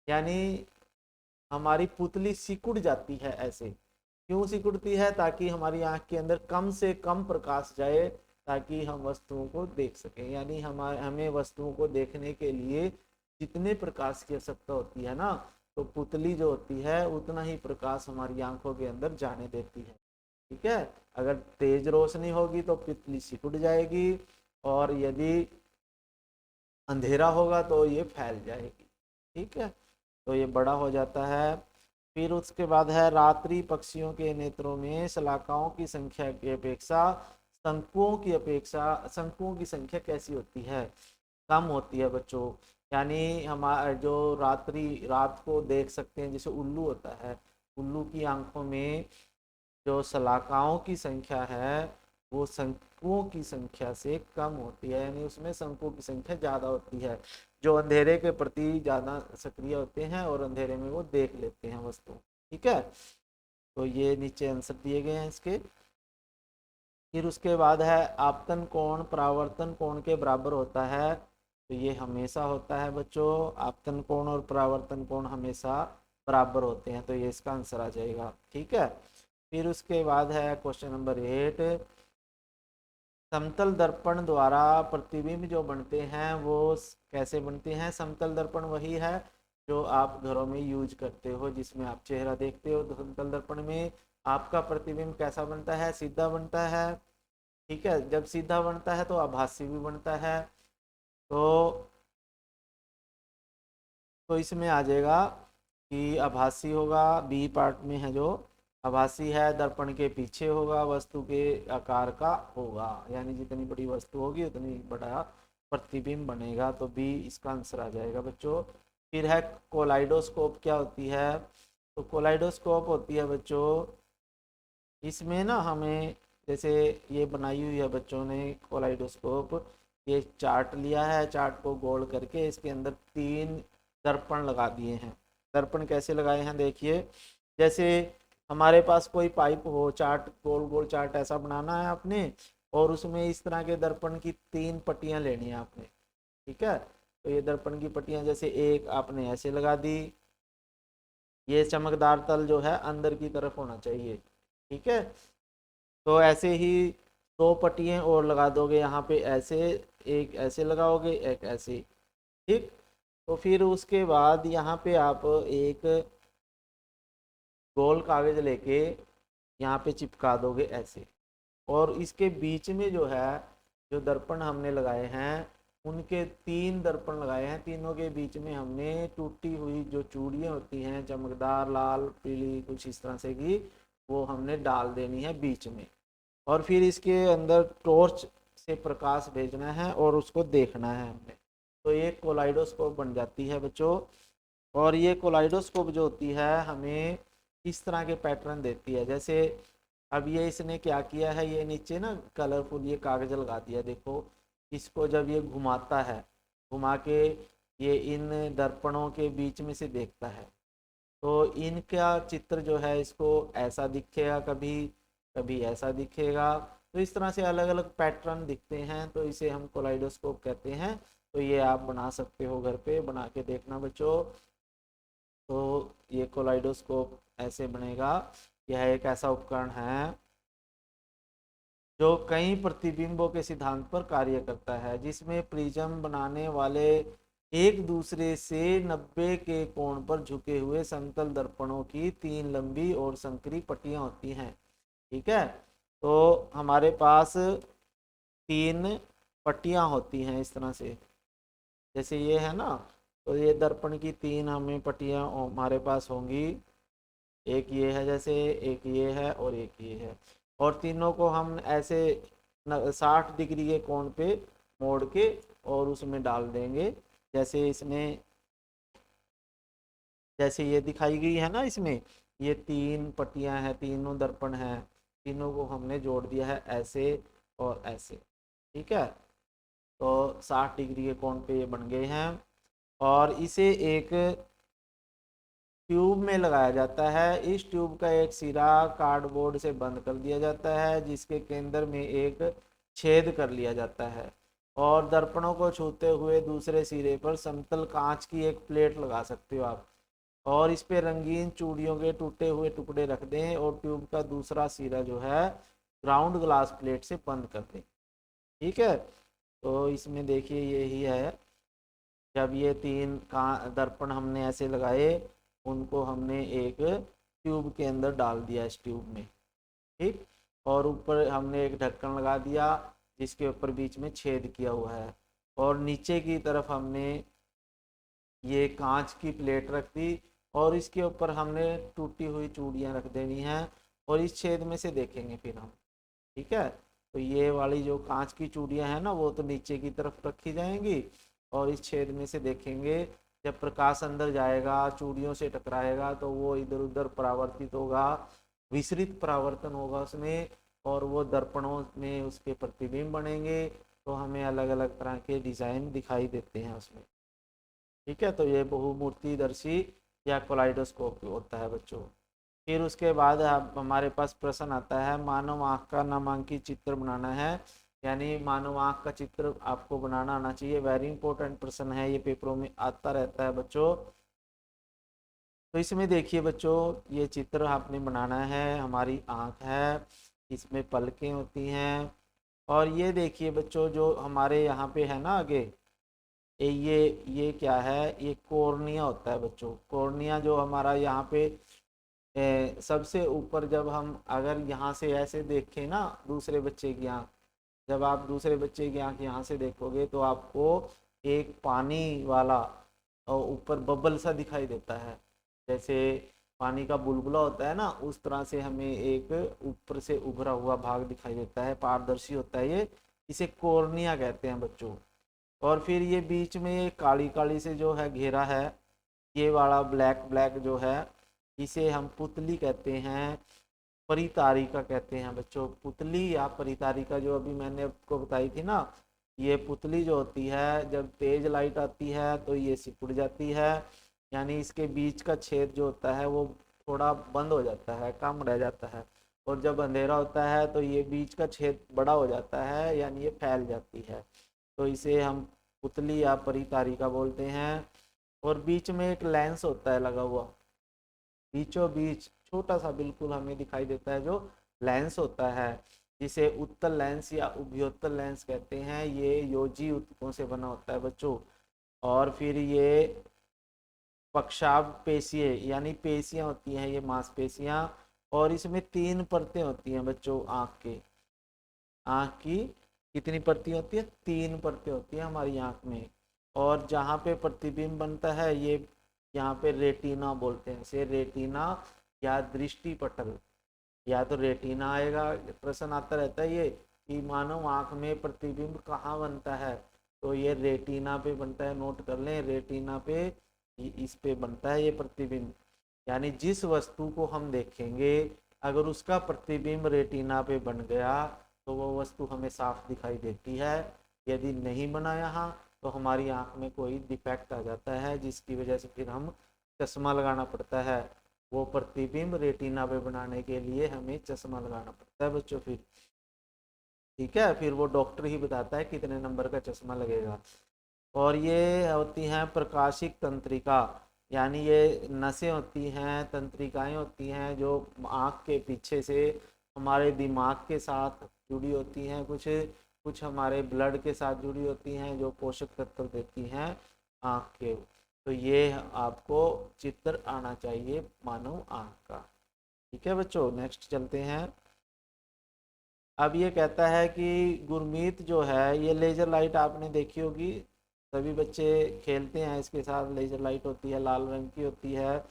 यानी हमारी पुतली सिकुड़ जाती है ऐसे। क्यों सिकुड़ती है? ताकि हमारी आंख के अंदर कम से कम प्रकाश जाए, ताकि हम वस्तुओं को देख सकें। यानी हमें वस्तुओं को देखने के लिए जितने प्रकाश की आवश्यकता होती है ना, तो पुतली जो होती है उतना ही प्रकाश हमारी आंखों के अंदर जाने देती है। ठीक है। अगर तेज रोशनी होगी तो पुतली सिकुड़ जाएगी, और यदि अंधेरा होगा तो ये फैल जाएगी। ठीक है, तो ये बड़ा हो जाता है। फिर उसके बाद है, रात्रि पक्षियों के नेत्रों में शलाकाओं की संख्या की अपेक्षा शंकुओं की संख्या कैसी होती है? कम होती है बच्चों। यानी हमारा जो रात को देख सकते हैं, जैसे उल्लू होता है, उल्लू की आंखों में जो शलाकाओं की संख्या है वो शंकुओं की संख्या से कम होती है, यानी उसमें शंकुओं की संख्या ज्यादा होती है, जो अंधेरे के प्रति ज्यादा सक्रिय होते हैं और अंधेरे में वो देख लेते हैं वस्तु। ठीक है, तो ये नीचे आंसर दिए गए हैं इसके। फिर उसके बाद है, आपतन कोण परावर्तन कोण के बराबर होता है। तो ये हमेशा होता है बच्चों, आपतन कोण और परावर्तन कोण हमेशा बराबर होते हैं, तो ये इसका आंसर आ जाएगा। ठीक है। फिर उसके बाद है क्वेश्चन नंबर 8, समतल दर्पण द्वारा प्रतिबिंब जो बनते हैं वो कैसे बनते हैं? समतल दर्पण वही है जो आप घरों में यूज करते हो, जिसमें आप चेहरा देखते हो। तो समतल दर्पण में आपका प्रतिबिंब कैसा बनता है? सीधा बनता है। ठीक है, जब सीधा बनता है तो आभासी भी बनता है। तो इसमें आ जाएगा कि आभासी होगा, बी पार्ट में है जो आभासी है, दर्पण के पीछे होगा, वस्तु के आकार का होगा, यानी जितनी बड़ी वस्तु होगी उतनी बड़ा प्रतिबिंब बनेगा। तो बी इसका आंसर आ जाएगा बच्चों। फिर है, कोलाइडोस्कोप क्या होती है? तो कोलाइडोस्कोप होती है बच्चों, इसमें ना हमें, जैसे ये बनाई हुई है बच्चों ने कोलाइडोस्कोप, ये चार्ट लिया है, चार्ट को गोल करके इसके अंदर 3 दर्पण लगा दिए हैं। दर्पण कैसे लगाए हैं देखिए, जैसे हमारे पास कोई पाइप हो, चार्ट गोल गोल चार्ट ऐसा बनाना है आपने, और उसमें इस तरह के दर्पण की 3 पट्टियां लेनी है आपने। ठीक है, तो ये दर्पण की पट्टियां, जैसे एक आपने ऐसे लगा दी, ये चमकदार तल जो है अंदर की तरफ होना चाहिए। ठीक है, तो ऐसे ही 2 पट्टियां और लगा दोगे यहाँ पे ऐसे, एक ऐसे लगाओगे, एक ऐसे। ठीक, तो फिर उसके बाद यहाँ पे आप एक गोल कागज लेके यहाँ पे चिपका दोगे ऐसे, और इसके बीच में जो है, जो दर्पण हमने लगाए हैं उनके 3 दर्पण लगाए हैं, तीनों के बीच में हमने टूटी हुई जो चूड़ियाँ होती हैं चमकदार लाल पीली कुछ इस तरह से की, वो हमने डाल देनी है बीच में, और फिर इसके अंदर टॉर्च से प्रकाश भेजना है और उसको देखना है हमने। तो ये कोलाइडोस्कोप बन जाती है बच्चों। और ये कोलाइडोस्कोप जो होती है हमें इस तरह के पैटर्न देती है। जैसे अब ये इसने क्या किया है, ये नीचे ना कलरफुल ये कागज लगा दिया, देखो इसको जब ये घुमाता है, घुमा के ये इन दर्पणों के बीच में से देखता है, तो इनका चित्र जो है इसको ऐसा दिखेगा, कभी कभी ऐसा दिखेगा, तो इस तरह से अलग अलग पैटर्न दिखते हैं, तो इसे हम कोलाइडोस्कोप कहते हैं। तो ये आप बना सकते हो, घर पे बना के देखना बच्चों। तो ये कोलाइडोस्कोप ऐसे बनेगा। यह एक ऐसा उपकरण है जो कई प्रतिबिंबों के सिद्धांत पर कार्य करता है, जिसमें प्रिज्म बनाने वाले एक दूसरे से 90 के कोण पर झुके हुए समतल दर्पणों की 3 लंबी और संकरी पट्टियां होती हैं। ठीक है, तो हमारे पास 3 पट्टियां होती हैं इस तरह से, जैसे ये है ना, तो ये दर्पण की 3 हमें पट्टियां हमारे पास होंगी, एक ये है जैसे, एक ये है और एक ये है, और तीनों को हम ऐसे 60 डिग्री के कोण पे मोड़ के और उसमें डाल देंगे, जैसे इसने, जैसे ये दिखाई गई है ना इसमें, ये 3 पट्टियां हैं, तीनों दर्पण हैं, तीनों को हमने जोड़ दिया है ऐसे और ऐसे। ठीक है, तो 60 डिग्री के कोण पे ये बन गए हैं, और इसे एक ट्यूब में लगाया जाता है। इस ट्यूब का एक सिरा कार्डबोर्ड से बंद कर दिया जाता है, जिसके केंद्र में एक छेद कर लिया जाता है, और दर्पणों को छूते हुए दूसरे सिरे पर समतल कांच की एक प्लेट लगा सकते हो आप। और इस पे रंगीन चूड़ियों के टूटे हुए टुकड़े रख दें और ट्यूब का दूसरा सिरा जो है ग्राउंड ग्लास प्लेट से बंद कर दें। ठीक है, तो इसमें देखिए यही है, जब ये तीन का दर्पण हमने ऐसे लगाए, उनको हमने एक ट्यूब के अंदर डाल दिया इस ट्यूब में। ठीक, और ऊपर हमने एक ढक्कन लगा दिया जिसके ऊपर बीच में छेद किया हुआ है, और नीचे की तरफ हमने ये कांच की प्लेट रख दी और इसके ऊपर हमने टूटी हुई चूड़ियाँ रख देनी हैं और इस छेद में से देखेंगे फिर हम। ठीक है, तो ये वाली जो कांच की चूड़ियाँ हैं ना, वो तो नीचे की तरफ रखी जाएंगी और इस छेद में से देखेंगे। जब प्रकाश अंदर जाएगा, चूड़ियों से टकराएगा, तो वो इधर उधर परावर्तित होगा, विसरित परावर्तन होगा उसमें, और वो दर्पणों में उसके प्रतिबिंब बनेंगे, तो हमें अलग अलग तरह के डिजाइन दिखाई देते हैं उसमें। ठीक है, तो ये बहुमूर्तिदर्शी या कोलाइडोस्कोप होता है बच्चों। फिर उसके बाद हमारे पास प्रश्न आता है, मानव आँख का नामांकित चित्र बनाना है, यानी मानव आँख का चित्र आपको बनाना आना चाहिए। वेरी इंपॉर्टेंट प्रश्न है, ये पेपरों में आता रहता है बच्चों। तो इसमें देखिए बच्चों, ये चित्र आपने बनाना है, हमारी आँख है, इसमें पलकें होती हैं, और ये देखिए बच्चों जो हमारे यहाँ पे है ना आगे, ये क्या है, ये कॉर्निया होता है बच्चों। कॉर्निया जो हमारा यहाँ पे सबसे ऊपर, जब हम अगर यहाँ से ऐसे देखें ना दूसरे बच्चे की आँख, जब आप दूसरे बच्चे की आँख यहाँ से देखोगे तो आपको एक पानी वाला और ऊपर बबल सा दिखाई देता है, जैसे पानी का बुलबुला होता है ना, उस तरह से हमें एक ऊपर से उभरा हुआ भाग दिखाई देता है, पारदर्शी होता है ये, इसे कॉर्निया कहते हैं बच्चों। और फिर ये बीच में ये काली काली से जो है घेरा है, ये वाला ब्लैक ब्लैक जो है, इसे हम पुतली कहते हैं, परितारिका कहते हैं बच्चों। पुतली या परितारिका जो अभी मैंने आपको बताई थी ना, ये पुतली जो होती है, जब तेज लाइट आती है तो ये सिकुड़ जाती है, यानी इसके बीच का छेद जो होता है वो थोड़ा बंद हो जाता है, कम रह जाता है, और जब अंधेरा होता है तो ये बीच का छेद बड़ा हो जाता है, यानी ये फैल जाती है, तो इसे हम पुतली या परितारिका बोलते हैं। और बीच में एक लेंस होता है लगा हुआ, बीचों बीच छोटा सा बिल्कुल हमें दिखाई देता है, जो लेंस होता है, जिसे उत्तल लेंस या उभयोत्तल लेंस कहते हैं। ये योजी उत्तकों से बना होता है बच्चों। और फिर ये पक्षाभ पेशियाँ, यानी पेशियाँ होती हैं, ये मांसपेशियाँ, और इसमें तीन परतें होती हैं बच्चों आँख के। आँख की कितनी परतें होती है? तीन परतें होती हैं हमारी आँख में। और जहाँ पे प्रतिबिंब बनता है, ये यहाँ पे रेटिना बोलते हैं इसे, रेटिना या दृष्टि पटल, या तो रेटिना आएगा, प्रश्न आता रहता है ये कि मानव आँख में प्रतिबिंब कहाँ बनता है, तो ये रेटिना पे बनता है, नोट कर लें, रेटिना पे, इस पे बनता है ये प्रतिबिंब। यानी जिस वस्तु को हम देखेंगे, अगर उसका प्रतिबिंब रेटिना पे बन गया तो वो वस्तु हमें साफ दिखाई देती है। यदि नहीं बना यहाँ तो हमारी आँख में कोई डिफेक्ट आ जाता है, जिसकी वजह से फिर हम चश्मा लगाना पड़ता है। वो प्रतिबिंब रेटिना पे बनाने के लिए हमें चश्मा लगाना पड़ता है बच्चों फिर। ठीक है, फिर वो डॉक्टर ही बताता है कितने नंबर का चश्मा लगेगा। और ये होती हैं प्रकाशिक तंत्रिका, यानी ये नसें होती हैं, तंत्रिकाएं होती हैं, जो आँख के पीछे से हमारे दिमाग के साथ जुड़ी होती हैं, कुछ कुछ हमारे ब्लड के साथ जुड़ी होती हैं, जो पोषक तत्व देती हैं आँख के। तो ये आपको चित्र आना चाहिए मानव आँख का। ठीक है बच्चों, नेक्स्ट चलते हैं। अब ये कहता है कि गुरमीत जो है, ये लेजर लाइट आपने देखी होगी, सभी बच्चे खेलते हैं इसके साथ। लेजर लाइट होती है, लाल रंग की होती है,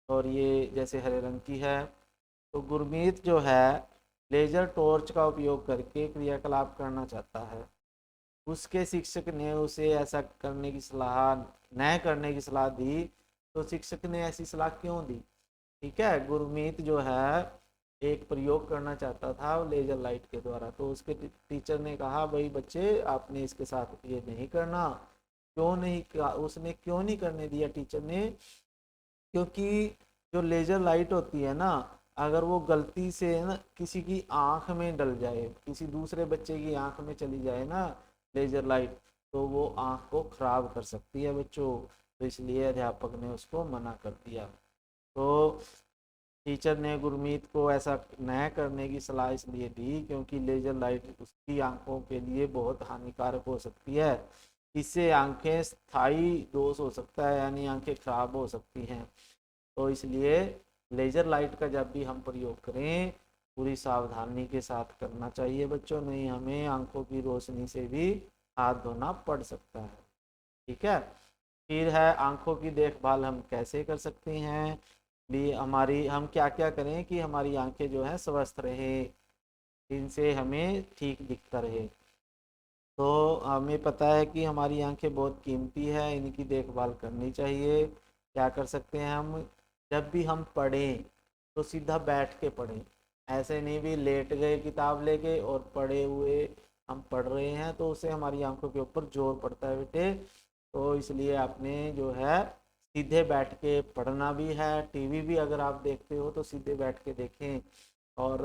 और ये जैसे हरे रंग की है। तो गुरमीत जो है लेजर टॉर्च का उपयोग करके क्रियाकलाप करना चाहता है। उसके शिक्षक ने उसे ऐसा करने की सलाह न करने की सलाह दी, तो शिक्षक ने ऐसी सलाह क्यों दी? ठीक है, गुरमीत जो है एक प्रयोग करना चाहता था लेजर लाइट के द्वारा, तो उसके टीचर ने कहा, भाई बच्चे आपने इसके साथ ये नहीं करना। क्यों नहीं, उसने क्यों नहीं करने दिया टीचर ने? क्योंकि जो लेजर लाइट होती है ना, अगर वो गलती से ना किसी की आंख में डल जाए, किसी दूसरे बच्चे की आंख में चली जाए ना लेजर लाइट, तो वो आंख को खराब कर सकती है बच्चों। तो इसलिए अध्यापक ने उसको मना कर दिया। तो टीचर ने गुरमीत को ऐसा न करने की सलाह इसलिए दी क्योंकि लेजर लाइट उसकी आंखों के लिए बहुत हानिकारक हो सकती है। इससे आंखें स्थायी दोष हो सकता है, यानी आंखें खराब हो सकती हैं। तो इसलिए लेजर लाइट का जब भी हम प्रयोग करें पूरी सावधानी के साथ करना चाहिए बच्चों, नहीं हमें आंखों की रोशनी से भी हाथ धोना पड़ सकता है। ठीक है। फिर है आंखों की देखभाल हम कैसे कर सकते हैं, भी हमारी हम क्या क्या करें कि हमारी आंखें जो है स्वस्थ रहे, इनसे हमें ठीक दिखता रहे। तो हमें पता है कि हमारी आंखें बहुत कीमती है, इनकी देखभाल करनी चाहिए। क्या कर सकते हैं हम, जब भी हम पढ़ें तो सीधा बैठ के पढ़ें, ऐसे नहीं भी लेट गए किताब लेके और पढ़े हुए हम पढ़ रहे हैं तो उससे हमारी आंखों के ऊपर जोर पड़ता है बेटे। तो इसलिए आपने जो है सीधे बैठ के पढ़ना भी है। टीवी भी अगर आप देखते हो तो सीधे बैठ के देखें। और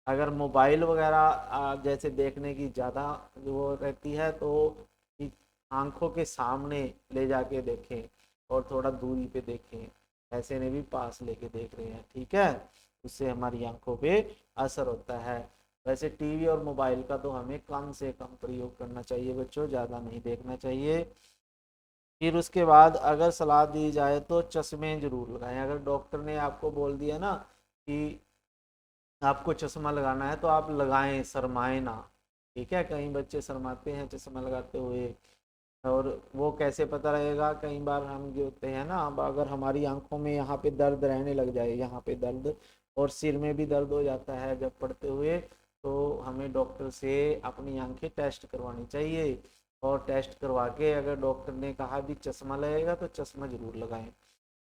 अगर मोबाइल वगैरह जैसे देखने की ज़्यादा वो रहती है तो आंखों के सामने ले जाके देखें और थोड़ा दूरी पे देखें, ऐसे नहीं भी पास लेके देख रहे हैं। ठीक है, उससे हमारी आंखों पे असर होता है। वैसे टीवी और मोबाइल का तो हमें कम से कम प्रयोग करना चाहिए बच्चों, ज़्यादा नहीं देखना चाहिए। फिर उसके बाद अगर सलाह दी जाए तो चश्मे जरूर लगाएं। अगर डॉक्टर ने आपको बोल दिया ना कि आपको चश्मा लगाना है तो आप लगाएं, शर्माएं ना। ठीक है, कई बच्चे शर्माते हैं चश्मा लगाते हुए, और वो कैसे पता रहेगा, कई बार हम जो होते हैं ना, अब अगर हमारी आंखों में यहाँ पे दर्द रहने लग जाए, यहाँ पे दर्द और सिर में भी दर्द हो जाता है जब पढ़ते हुए, तो हमें डॉक्टर से अपनी आंखें टेस्ट करवानी चाहिए। और टेस्ट करवा के अगर डॉक्टर ने कहा भी चश्मा लगेगा तो चश्मा जरूर लगाएं।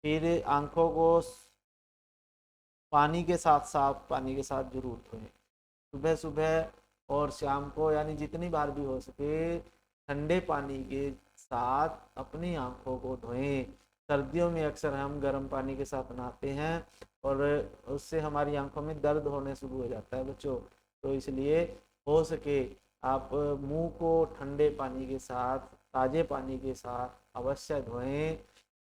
फिर आंखों को पानी के साथ, साफ पानी के साथ जरूर धोएं, सुबह सुबह और शाम को, यानी जितनी बार भी हो सके ठंडे पानी के साथ अपनी आंखों को धोएं। सर्दियों में अक्सर हम गर्म पानी के साथ नहाते हैं और उससे हमारी आंखों में दर्द होने शुरू हो जाता है बच्चों। तो इसलिए हो सके आप मुंह को ठंडे पानी के साथ, ताजे पानी के साथ अवश्य धोएं,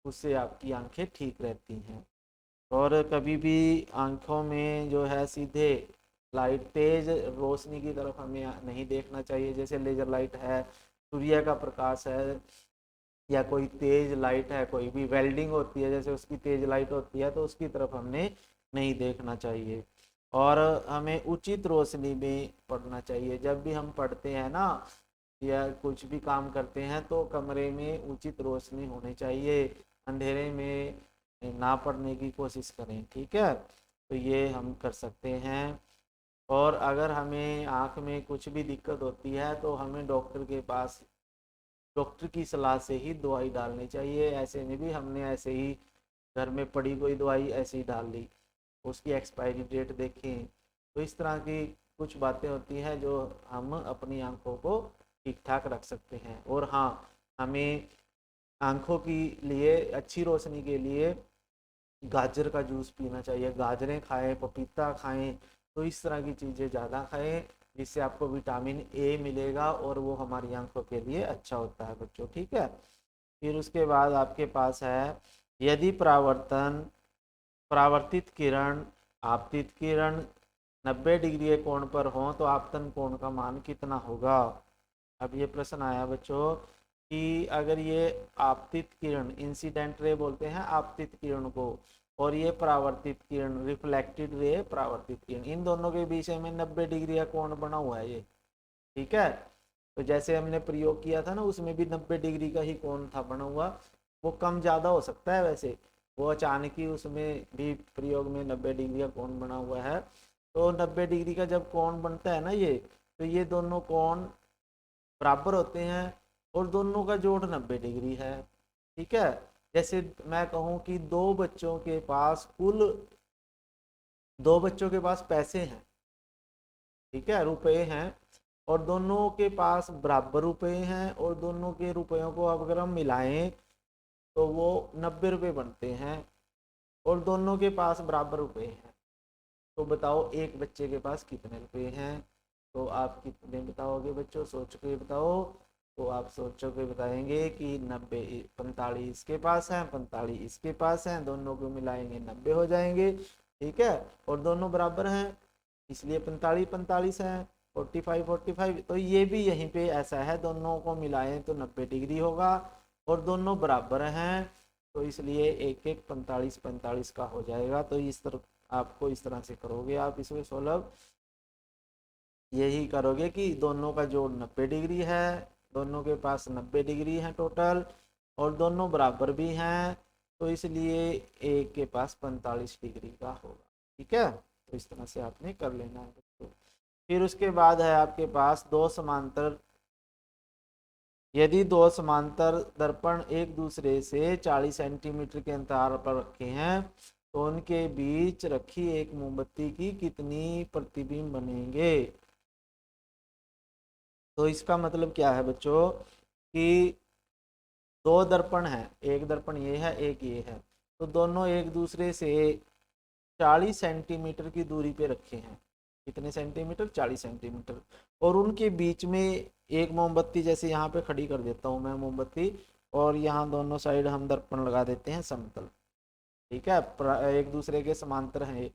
उससे आपकी आंखें ठीक रहती हैं। और कभी भी आंखों में जो है सीधे लाइट, तेज रोशनी की तरफ हमें नहीं देखना चाहिए। जैसे लेजर लाइट है, सूर्य का प्रकाश है, या कोई तेज लाइट है, कोई भी वेल्डिंग होती है जैसे उसकी तेज लाइट होती है, तो उसकी तरफ हमने नहीं देखना चाहिए। और हमें उचित रोशनी में पढ़ना चाहिए। जब भी हम पढ़ते हैं ना या कुछ भी काम करते हैं तो कमरे में उचित रोशनी होनी चाहिए, अंधेरे में ना पढ़ने की कोशिश करें। ठीक है, तो ये हम कर सकते हैं। और अगर हमें आँख में कुछ भी दिक्कत होती है तो हमें डॉक्टर के पास, डॉक्टर की सलाह से ही दवाई डालनी चाहिए। ऐसे में भी हमने ऐसे ही घर में पड़ी कोई दवाई ऐसे ही डाल ली, उसकी एक्सपायरी डेट देखें। तो इस तरह की कुछ बातें होती हैं जो हम अपनी आंखों को ठीक ठाक रख सकते हैं। और हाँ, हमें आंखों के लिए अच्छी रोशनी के लिए गाजर का जूस पीना चाहिए, गाजरें खाएं, पपीता खाएं, तो इस तरह की चीज़ें ज़्यादा खाएं जिससे आपको विटामिन ए मिलेगा और वो हमारी आंखों के लिए अच्छा होता है बच्चों। ठीक है। फिर उसके बाद आपके पास है, यदि परावर्तित किरण, आपतित किरण 90 डिग्री कोण पर हो तो आपतन कोण का मान कितना होगा। अब ये प्रश्न आया बच्चों कि अगर ये आपतित किरण, इंसिडेंट रे बोलते हैं आपतित किरण को, और ये परावर्तित किरण, रिफ्लेक्टेड रे, परावर्तित किरण, इन दोनों के बीच में 90 डिग्री का कोण बना हुआ है ये। ठीक है, तो जैसे हमने प्रयोग किया था ना उसमें भी 90 डिग्री का ही कोण था बना हुआ। वो कम ज़्यादा हो सकता है, वैसे वो अचानक ही उसमें भी प्रयोग में 90 डिग्री का कोण बना हुआ है। तो 90 डिग्री का जब कोण बनता है ना ये, तो ये दोनों कोण बराबर होते हैं और दोनों का जोड़ 90 डिग्री है। ठीक है, जैसे मैं कहूँ कि दो बच्चों के पास पैसे हैं, ठीक है, रुपए हैं, और दोनों के पास बराबर रुपए हैं, और दोनों के रुपयों को अब अगर हम मिलाएं तो वो 90 रुपये बनते हैं, और दोनों के पास बराबर रुपए हैं। तो बताओ एक बच्चे के पास कितने रुपए हैं। तो आप कितने बताओगे बच्चों, सोच के बताओ। तो आप सोचो के बताएंगे कि 90 45 इसके पास है, 45 इसके पास है, दोनों को मिलाएंगे 90 हो जाएंगे। ठीक है, और दोनों बराबर हैं इसलिए 45 45 है, 45 45। तो ये भी यहीं पे ऐसा है, दोनों को मिलाएं तो 90 डिग्री होगा और दोनों बराबर हैं, तो इसलिए एक एक 45 45 का हो जाएगा। तो इस तरह आपको इस तरह से करोगे आप इसमें सोल्व, यही करोगे कि दोनों का जोड़ 90 डिग्री है, दोनों के पास 90 डिग्री है टोटल और दोनों बराबर भी हैं, तो इसलिए एक के पास 45 डिग्री का होगा। ठीक है, तो इस तरह से आपने कर लेना है दोस्तों। फिर उसके बाद है आपके पास दो समांतर, यदि दो समांतर दर्पण एक दूसरे से 40 सेंटीमीटर के अंतराल पर रखे हैं तो उनके बीच रखी एक मोमबत्ती की कितनी प्रतिबिंब बनेंगे। तो इसका मतलब क्या है बच्चों कि दो दर्पण है, एक दर्पण ये है एक ये है, तो दोनों एक दूसरे से 40 सेंटीमीटर की दूरी पे रखे हैं। कितने सेंटीमीटर? 40 सेंटीमीटर। और उनके बीच में एक मोमबत्ती, जैसे यहाँ पे खड़ी कर देता हूँ मैं मोमबत्ती, और यहाँ दोनों साइड हम दर्पण लगा देते हैं समतल। ठीक है, एक दूसरे के समांतर हैं,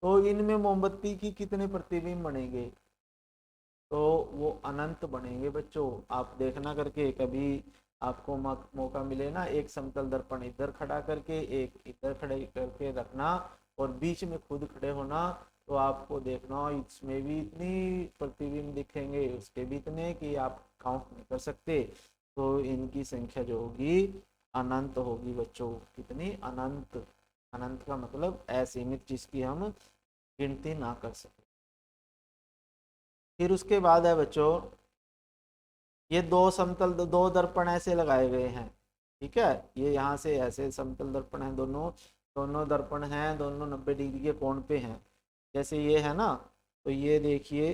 तो इनमें मोमबत्ती की कितने प्रतिबिंब बनेंगे? तो वो अनंत बनेंगे बच्चों। आप देखना करके कभी आपको मौका मिले ना, एक समतल दर्पण इधर खड़ा करके एक इधर खड़े करके रखना और बीच में खुद खड़े होना, तो आपको देखना इसमें भी इतनी प्रतिबिंब दिखेंगे, उसके भी इतने कि आप काउंट नहीं कर सकते। तो इनकी संख्या जो होगी अनंत होगी बच्चों। कितनी? अनंत। अनंत का मतलब असीमित, जिसकी हम गिनती ना कर सके। फिर उसके बाद है बच्चों, ये दो समतल दो दर्पण ऐसे लगाए गए हैं। ठीक है, ये यहाँ से ऐसे समतल दर्पण है, दोनों दोनों दर्पण हैं, दोनों 90 डिग्री के कोण पे हैं। जैसे ये है ना, तो ये देखिए,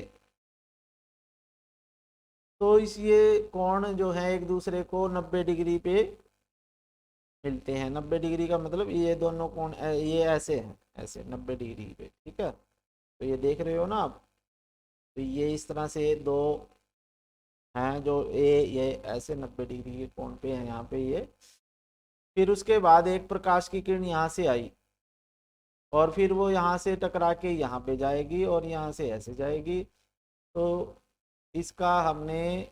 तो इस ये कोण जो है एक दूसरे को 90 डिग्री पे मिलते हैं। 90 डिग्री का मतलब ये दोनों कोण ये ऐसे हैं, ऐसे 90 डिग्री पे। ठीक है, तो ये देख रहे हो ना आप, तो ये इस तरह से दो हैं जो ये ऐसे 90 डिग्री के कोण पे हैं यहाँ पे ये। फिर उसके बाद एक प्रकाश की किरण यहाँ से आई और फिर वो यहाँ से टकरा के यहाँ पे जाएगी और यहाँ से ऐसे जाएगी। तो इसका हमने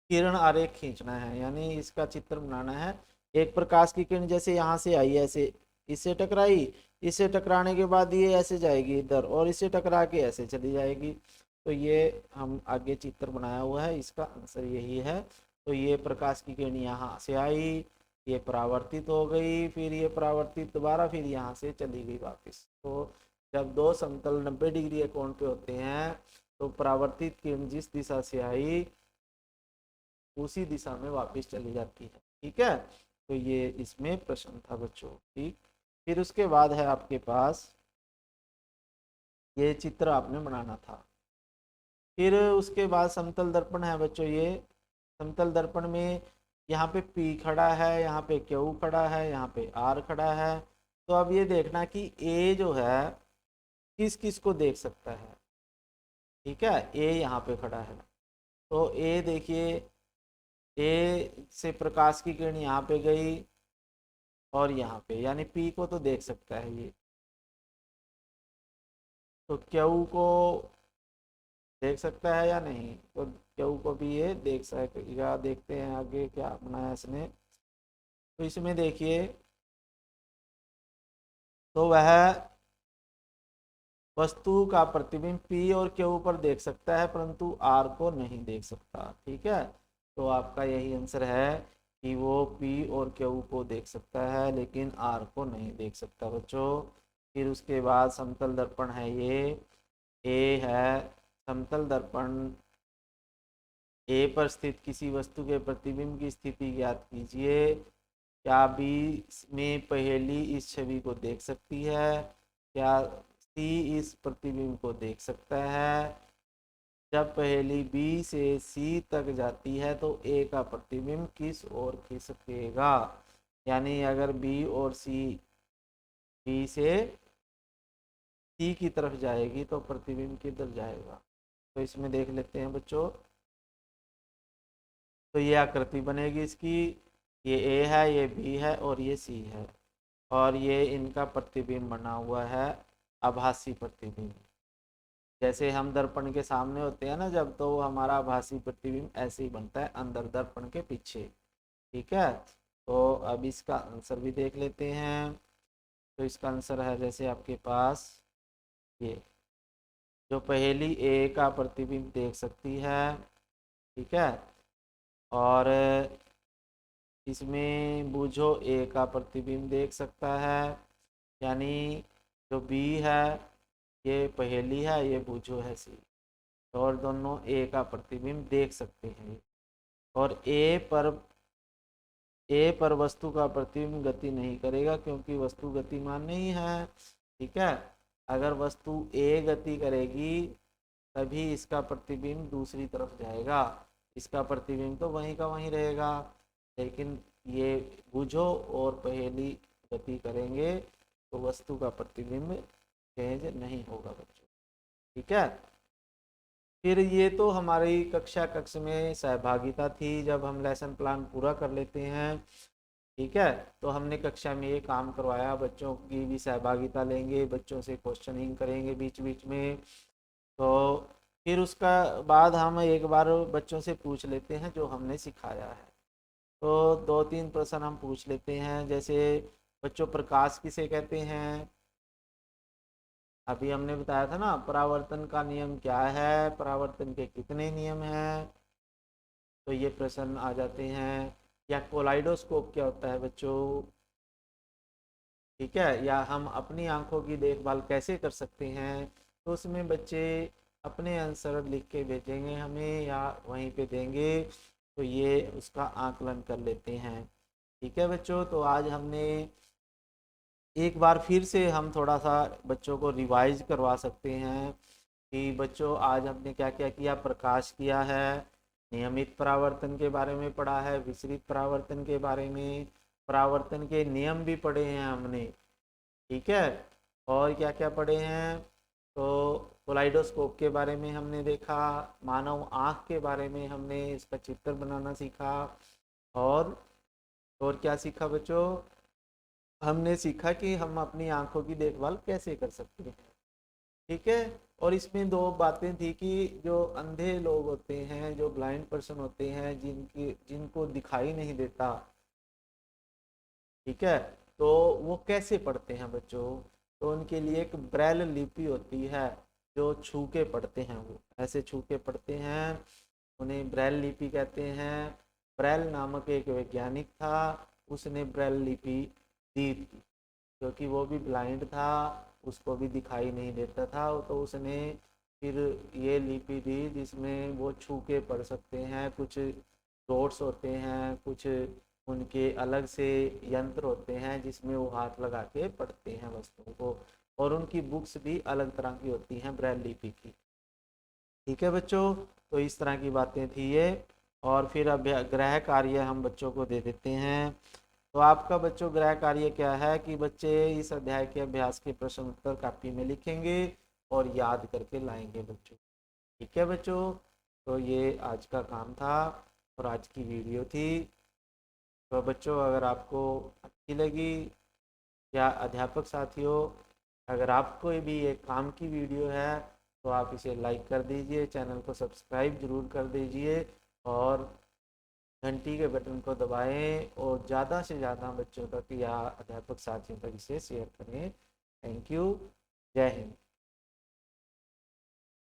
किरण आरेख खींचना है, यानी इसका चित्र बनाना है। एक प्रकाश की किरण जैसे यहाँ से आई, ऐसे इससे टकराई, इससे टकराने के बाद ये ऐसे जाएगी इधर और इससे टकरा के ऐसे चली जाएगी। तो ये हम आगे चित्र बनाया हुआ है, इसका आंसर यही है। तो ये प्रकाश की किरण यहाँ से आई, ये परावर्तित हो गई, फिर ये परावर्तित दोबारा फिर यहाँ से चली गई वापस। तो जब दो समतल 90 डिग्री के कोण पे होते हैं तो परावर्तित किरण जिस दिशा से आई उसी दिशा में वापस चली जाती है। ठीक है, तो ये इसमें प्रश्न था बच्चों। ठीक, फिर उसके बाद है आपके पास ये चित्र आपने बनाना था। फिर उसके बाद समतल दर्पण है बच्चों, ये समतल दर्पण में यहाँ पे P खड़ा है, यहाँ पे Q खड़ा है, यहाँ पे R खड़ा है। तो अब ये देखना कि A जो है किस किस को देख सकता है। ठीक है, A यहाँ पे खड़ा है, तो A देखिए, ए से प्रकाश की किरण यहाँ पे गई और यहाँ पे, यानी पी को तो देख सकता है ये, तो क्यू को देख सकता है या नहीं? तो क्यू को भी ये देख सकेगा। देखते हैं आगे क्या बनाया इसने। तो इसमें देखिए, तो वह वस्तु का प्रतिबिंब पी और क्यू पर देख सकता है परंतु आर को नहीं देख सकता। ठीक है, तो आपका यही आंसर है कि वो पी और क्यू को देख सकता है लेकिन आर को नहीं देख सकता बच्चों। फिर उसके बाद समतल दर्पण है, ये ए है समतल दर्पण। ए पर स्थित किसी वस्तु के प्रतिबिंब की स्थिति ज्ञात कीजिए। क्या बी में पहेली इस छवि को देख सकती है? क्या सी इस प्रतिबिंब को देख सकता है? जब पहेली बी से सी तक जाती है तो ए का प्रतिबिंब किस ओर खिसकेगा? यानी अगर बी और सी, बी से सी की तरफ जाएगी तो प्रतिबिंब किधर जाएगा? तो इसमें देख लेते हैं बच्चों। तो ये आकृति बनेगी इसकी, ये ए है, ये बी है और ये सी है, और ये इनका प्रतिबिंब बना हुआ है, आभासी प्रतिबिंब। जैसे हम दर्पण के सामने होते हैं ना जब, तो हमारा आभासी प्रतिबिंब ऐसे ही बनता है अंदर दर्पण के पीछे। ठीक है, तो अब इसका आंसर भी देख लेते हैं। तो इसका आंसर है जैसे आपके पास ये, जो पहेली ए का प्रतिबिंब देख सकती है। ठीक है, और इसमें बूझो ए का प्रतिबिंब देख सकता है, यानी जो बी है ये पहेली है, ये बूझो है सी, और दोनों ए का प्रतिबिंब देख सकते हैं। और ए पर वस्तु का प्रतिबिंब गति नहीं करेगा क्योंकि वस्तु गतिमान नहीं है। ठीक है, अगर वस्तु ए गति करेगी तभी इसका प्रतिबिंब दूसरी तरफ जाएगा, इसका प्रतिबिंब तो वहीं का वहीं रहेगा। लेकिन ये बूझो और पहेली गति करेंगे तो वस्तु का प्रतिबिंब चेंज नहीं होगा बच्चों। ठीक है, फिर ये तो हमारी कक्ष में सहभागिता थी, जब हम लेसन प्लान पूरा कर लेते हैं। ठीक है, तो हमने कक्षा में ये काम करवाया, बच्चों की भी सहभागिता लेंगे, बच्चों से क्वेश्चनिंग करेंगे बीच बीच में। तो फिर उसका बाद हम एक बार बच्चों से पूछ लेते हैं जो हमने सिखाया है। तो 2-3 प्रश्न हम पूछ लेते हैं, जैसे बच्चों प्रकाश किसे कहते हैं? अभी हमने बताया था ना, परावर्तन का नियम क्या है, परावर्तन के कितने नियम हैं, तो ये प्रश्न आ जाते हैं। या कोलाइडोस्कोप क्या होता है बच्चों? ठीक है, या हम अपनी आंखों की देखभाल कैसे कर सकते हैं? तो उसमें बच्चे अपने आंसर लिख के भेजेंगे हमें या वहीं पे देंगे, तो ये उसका आकलन कर लेते हैं। ठीक है बच्चों, तो आज हमने एक बार फिर से हम थोड़ा सा बच्चों को रिवाइज करवा सकते हैं कि बच्चों आज हमने क्या क्या किया। प्रकाश किया है, नियमित परावर्तन के बारे में पढ़ा है, विसरित परावर्तन के बारे में, परावर्तन के नियम भी पढ़े हैं हमने। ठीक है, और क्या क्या पढ़े हैं, तो कोलाइडोस्कोप के बारे में हमने देखा, मानव आँख के बारे में हमने इसका चित्र बनाना सीखा, और क्या सीखा बच्चों? हमने सीखा कि हम अपनी आंखों की देखभाल कैसे कर सकते हैं। ठीक है, और इसमें दो बातें थी कि जो अंधे लोग होते हैं, जो ब्लाइंड पर्सन होते हैं, जिनको दिखाई नहीं देता, ठीक है, तो वो कैसे पढ़ते हैं बच्चों? तो उनके लिए एक ब्रेल लिपि होती है, जो छू के पढ़ते हैं, वो ऐसे छू के पढ़ते हैं, उन्हें ब्रेल लिपि कहते हैं। ब्रेल नामक एक वैज्ञानिक था, उसने ब्रेल लिपि दी थी, क्योंकि वो भी ब्लाइंड था, उसको भी दिखाई नहीं देता था, तो उसने फिर ये लिपि दी जिसमें वो छू के पढ़ सकते हैं। कुछ डॉट्स होते हैं, कुछ उनके अलग से यंत्र होते हैं जिसमें वो हाथ लगा के पढ़ते हैं वस्तुओं को, और उनकी बुक्स भी अलग तरह की होती हैं ब्रेल लिपि की। ठीक है बच्चों, तो इस तरह की बातें थी ये। और फिर अब गृह कार्य हम बच्चों को दे देते हैं। तो आपका बच्चों गृह कार्य क्या है कि बच्चे इस अध्याय के अभ्यास के प्रश्न उत्तर कापी में लिखेंगे और याद करके लाएंगे बच्चों। ठीक है बच्चों, तो ये आज का काम था और आज की वीडियो थी। तो बच्चों अगर आपको अच्छी लगी, या अध्यापक साथियों अगर आपको भी ये काम की वीडियो है, तो आप इसे लाइक कर दीजिए, चैनल को सब्सक्राइब जरूर कर दीजिए, और घंटी के बटन को दबाएं, और ज़्यादा से ज़्यादा बच्चों तक या अध्यापक साथियों तक इसे शेयर करें। थैंक यू, जय हिंद।